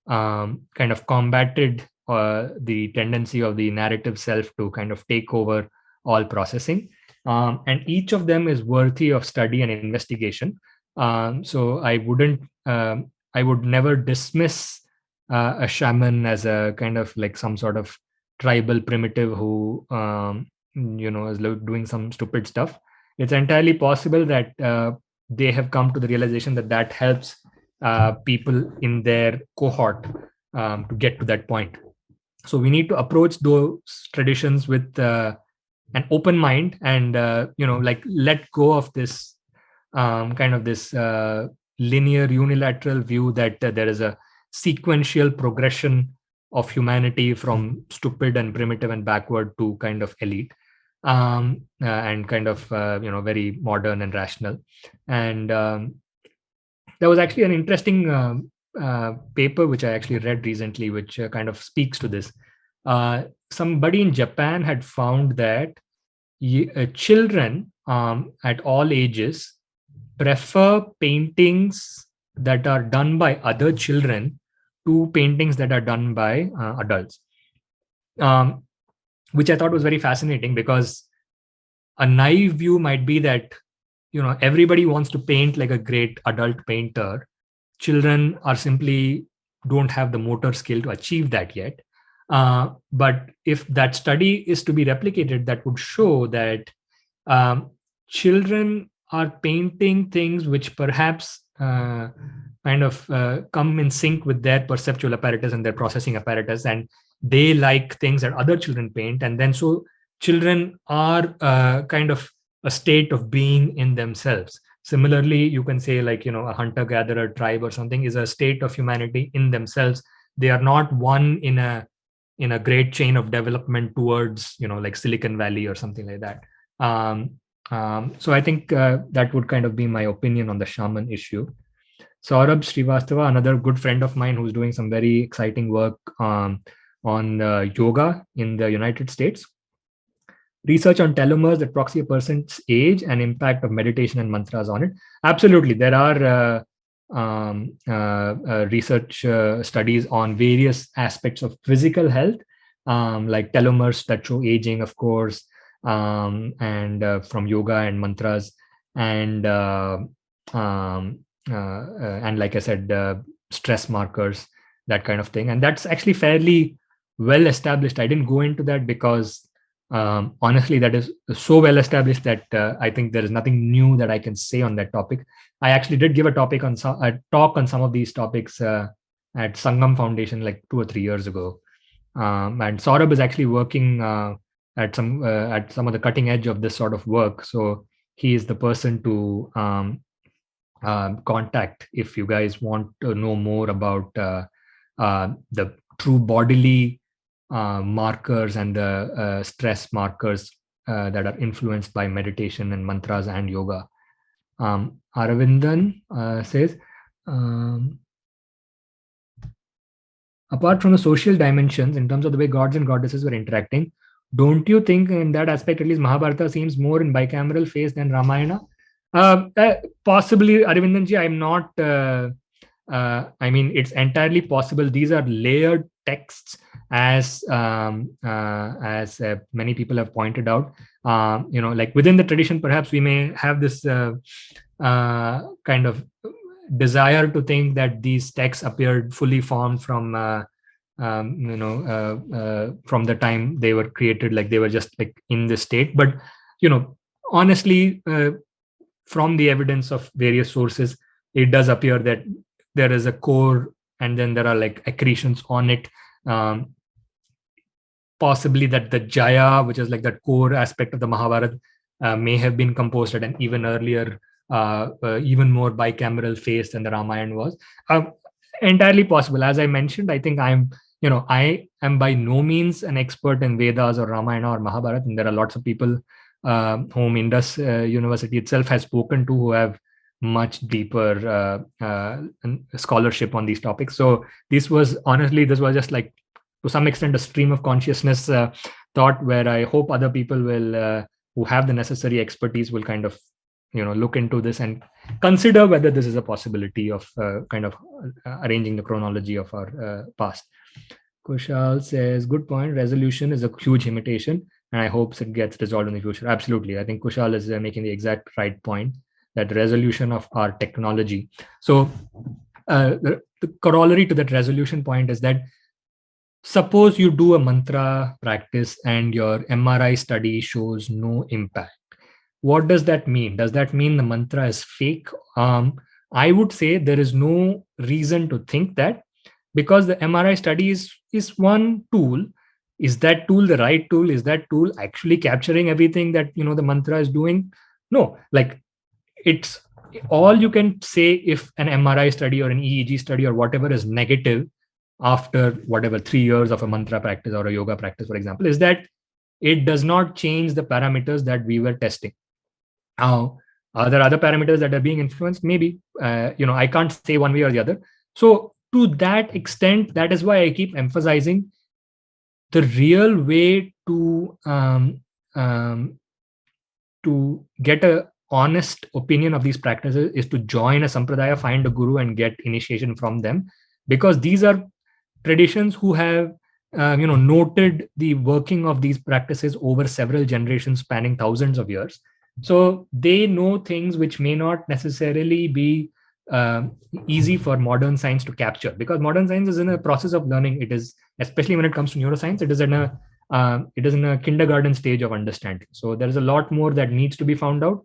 kind of combated the tendency of the narrative self to kind of take over all processing. And each of them is worthy of study and investigation. So I would never dismiss a shaman as a kind of like some sort of tribal primitive who, is doing some stupid stuff. It's entirely possible that they have come to the realization that helps people in their cohort to get to that point. So we need to approach those traditions with an open mind and, let go of this kind of this linear unilateral view that there is a sequential progression of humanity from stupid and primitive and backward to kind of elite, and kind of, very modern and rational. And there was actually an interesting paper which I actually read recently, which kind of speaks to this. Somebody in Japan had found that children at all ages prefer paintings that are done by other children to paintings that are done by adults, which I thought was very fascinating, because a naive view might be that everybody wants to paint like a great adult painter. Children are simply don't have the motor skill to achieve that yet. But if that study is to be replicated, that would show that children are painting things which perhaps kind of come in sync with their perceptual apparatus and their processing apparatus, and they like things that other children paint. And then so children are kind of a state of being in themselves. Similarly, you can say like, a hunter-gatherer tribe or something is a state of humanity in themselves. They are not one in a great chain of development towards, like Silicon Valley or something like that. So I think that would kind of be my opinion on the shaman issue. Saurabh Srivastava, another good friend of mine who's doing some very exciting work on yoga in the United States. Research on telomeres that proxy a person's age and impact of meditation and mantras on it. Absolutely. There are research studies on various aspects of physical health, like telomeres that show aging, of course, and from yoga and mantras, and like I said, stress markers, that kind of thing. And that's actually fairly well established. I didn't go into that because honestly, that is so well established that I think there is nothing new that I can say on that topic. I actually did give a talk on some of these topics at Sangam Foundation like 2 or 3 years ago. And Saurabh is actually working at some of the cutting edge of this sort of work. So he is the person to contact if you guys want to know more about the true bodily markers and the stress markers that are influenced by meditation and mantras and yoga. Aravindan says, apart from the social dimensions, in terms of the way gods and goddesses were interacting, don't you think in that aspect, at least Mahabharata seems more in bicameral phase than Ramayana? Possibly, Aravindanji, I'm not, I mean, it's entirely possible. These are layered texts, as many people have pointed out. Like within the tradition, perhaps we may have this kind of desire to think that these texts appeared fully formed from from the time they were created, like they were just like in this state. But honestly, from the evidence of various sources, it does appear that there is a core and then there are like accretions on it. Possibly that the Jaya, which is like that core aspect of the Mahabharata, may have been composed at an even earlier, even more bicameral phase than the Ramayana was. Entirely possible. As I mentioned, I think I am by no means an expert in Vedas or Ramayana or Mahabharata, and there are lots of people whom Indus University itself has spoken to who have much deeper scholarship on these topics. So this was just like, to some extent, a stream of consciousness thought, where I hope other people will, who have the necessary expertise, will kind of look into this and consider whether this is a possibility of kind of arranging the chronology of our past. Kushal says, good point. Resolution is a huge imitation, and I hope it gets resolved in the future. Absolutely. I think Kushal is making the exact right point, that resolution of our technology. So the corollary to that resolution point is that suppose you do a mantra practice and your MRI study shows no impact. What does that mean? Does that mean the mantra is fake? I would say there is no reason to think that, because the MRI study is one tool. Is that tool the right tool? Is that tool actually capturing everything that the mantra is doing? No, like, it's all you can say if an MRI study or an EEG study or whatever is negative after whatever 3 years of a mantra practice or a yoga practice, for example, is that it does not change the parameters that we were testing. Now, are there other parameters that are being influenced? Maybe, I can't say one way or the other. So to that extent, that is why I keep emphasizing the real way to get a honest opinion of these practices is to join a sampradaya, find a guru, and get initiation from them, because these are traditions who have noted the working of these practices over several generations spanning thousands of years. So they know things which may not necessarily be easy for modern science to capture, because modern science is in a process of learning. It is, especially when it comes to neuroscience, it is in a kindergarten stage of understanding. So there is a lot more that needs to be found out.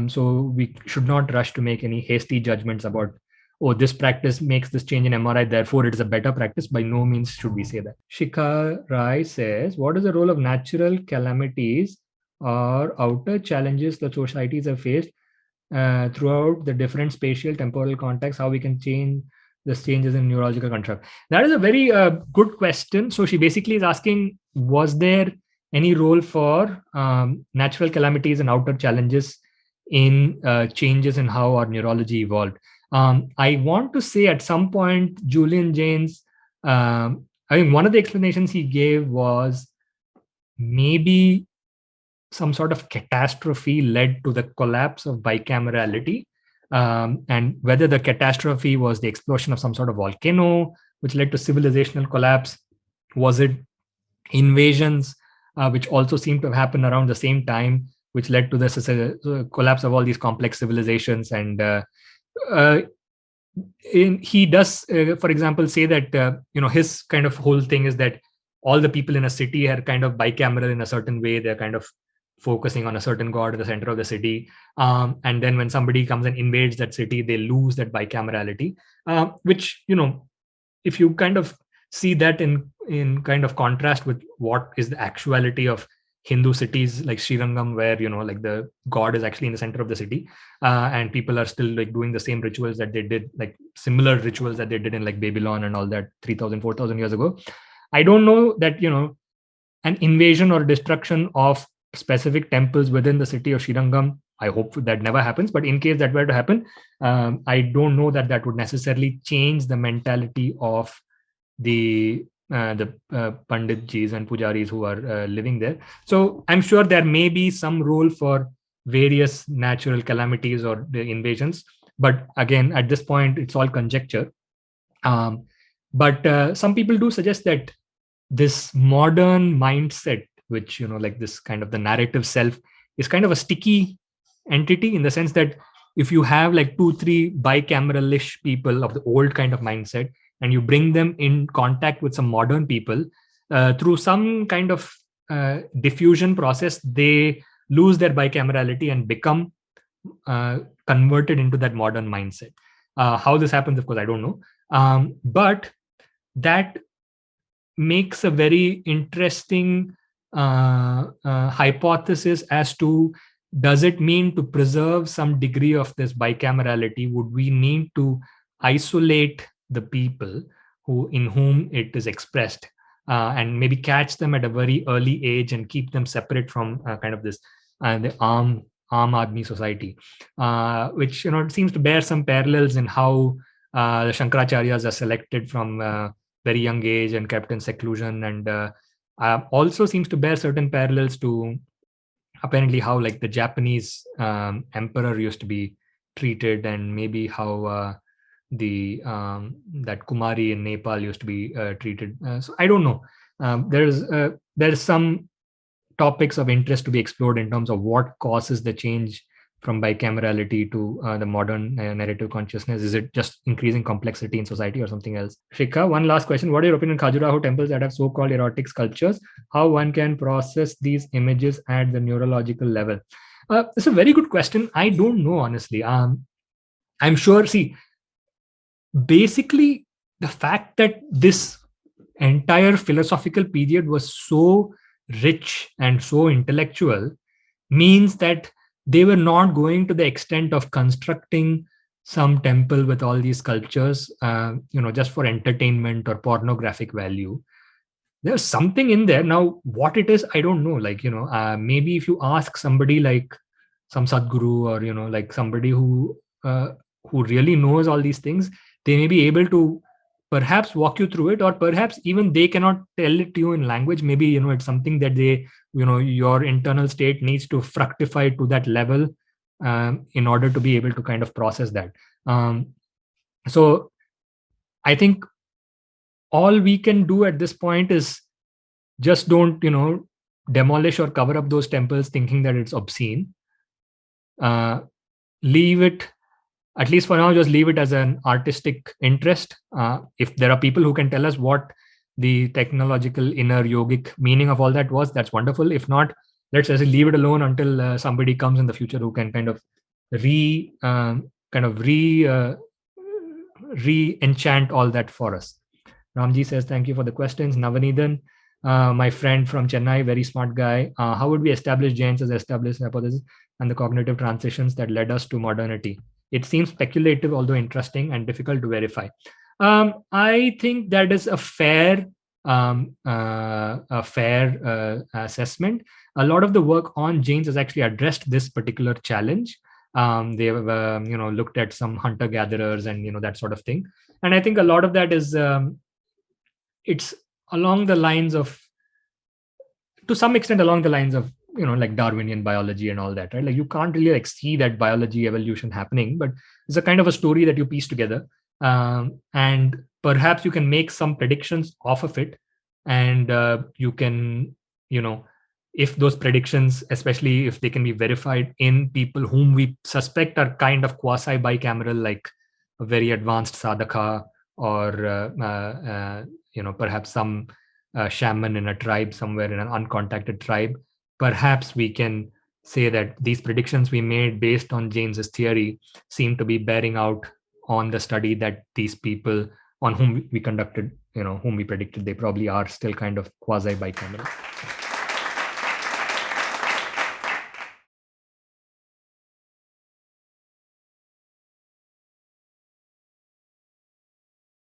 So we should not rush to make any hasty judgments about, oh, this practice makes this change in MRI, therefore it is a better practice. By no means should we say that. Shikha Rai says, what is the role of natural calamities or outer challenges that societies have faced throughout the different spatial temporal contexts, how we can change the changes in neurological construct? That is a very good question. So she basically is asking, was there any role for natural calamities and outer challenges in changes in how our neurology evolved? I want to say at some point, Julian Jaynes, I think one of the explanations he gave was maybe some sort of catastrophe led to the collapse of bicamerality, and whether the catastrophe was the explosion of some sort of volcano, which led to civilizational collapse. Was it invasions, which also seemed to have happened around the same time, which led to the collapse of all these complex civilizations? And he does, for example, say that his kind of whole thing is that all the people in a city are kind of bicameral in a certain way. They're kind of focusing on a certain god at the center of the city. And then when somebody comes and invades that city, they lose that bicamerality, which, if you kind of see that in kind of contrast with what is the actuality of Hindu cities like Srirangam, where like the god is actually in the center of the city, and people are still like doing the same rituals that they did, like similar rituals that they did in like Babylon and all that 3,000, 4,000 years ago. I don't know that an invasion or destruction of specific temples within the city of Srirangam, I hope that never happens. But in case that were to happen, I don't know that that would necessarily change the mentality of the Panditjis and Pujaris who are living there. So I'm sure there may be some role for various natural calamities or the invasions. But again, at this point, it's all conjecture. But some people do suggest that this modern mindset, which, like this kind of the narrative self, is kind of a sticky entity, in the sense that if you have like 2-3 bicameral-ish people of the old kind of mindset, and you bring them in contact with some modern people, through some kind of diffusion process, they lose their bicamerality and become converted into that modern mindset. How this happens, of course, I don't know. But that makes a very interesting hypothesis as to, does it mean to preserve some degree of this bicamerality, would we need to isolate the people in whom it is expressed, and maybe catch them at a very early age and keep them separate from kind of this the Aam Aadmi society, which it seems to bear some parallels in how the Shankaracharyas are selected from very young age and kept in seclusion, and also seems to bear certain parallels to apparently how like the Japanese emperor used to be treated, and maybe how that Kumari in Nepal used to be treated. So I don't know. There's some topics of interest to be explored in terms of what causes the change from bicamerality to the modern narrative consciousness. Is it just increasing complexity in society or something else? Shikha, one last question. What are your opinion on Khajuraho temples that have so-called erotic sculptures? How one can process these images at the neurological level? It's a very good question. I don't know, honestly. I'm sure, see, basically, the fact that this entire philosophical period was so rich and so intellectual means that they were not going to the extent of constructing some temple with all these sculptures, just for entertainment or pornographic value. There's something in there. Now, what it is, I don't know. Like, maybe if you ask somebody like some Sadguru, or, like somebody who really knows all these things, they may be able to perhaps walk you through it, or perhaps even they cannot tell it to you in language. Maybe, it's something that they, your internal state needs to fructify to that level in order to be able to kind of process that. So I think all we can do at this point is just don't, demolish or cover up those temples thinking that it's obscene. Leave it, at least for now, just leave it as an artistic interest. If there are people who can tell us what the technological inner yogic meaning of all that was, that's wonderful. If not, let's just leave it alone until somebody comes in the future who can kind of re-enchant all that for us. Ramji says, thank you for the questions. Navanidan, my friend from Chennai, very smart guy. How would we establish Jaynes as established hypothesis and the cognitive transitions that led us to modernity? It seems speculative, although interesting and difficult to verify. I think that is a fair assessment. A lot of the work on Jaynes has actually addressed this particular challenge. They have looked at some hunter-gatherers and that sort of thing. And I think a lot of that is it's along the lines of, to some extent, along the lines of like Darwinian biology and all that, right? Like you can't really like see that biology evolution happening, but it's a kind of a story that you piece together, and perhaps you can make some predictions off of it, and you can, if those predictions, especially if they can be verified in people whom we suspect are kind of quasi bicameral, like a very advanced sadhaka, or perhaps some shaman in a tribe somewhere, in an uncontacted tribe, perhaps we can say that these predictions we made based on Jaynes's theory seem to be bearing out on the study that these people on whom we conducted, whom we predicted they probably are still kind of quasi bicameral.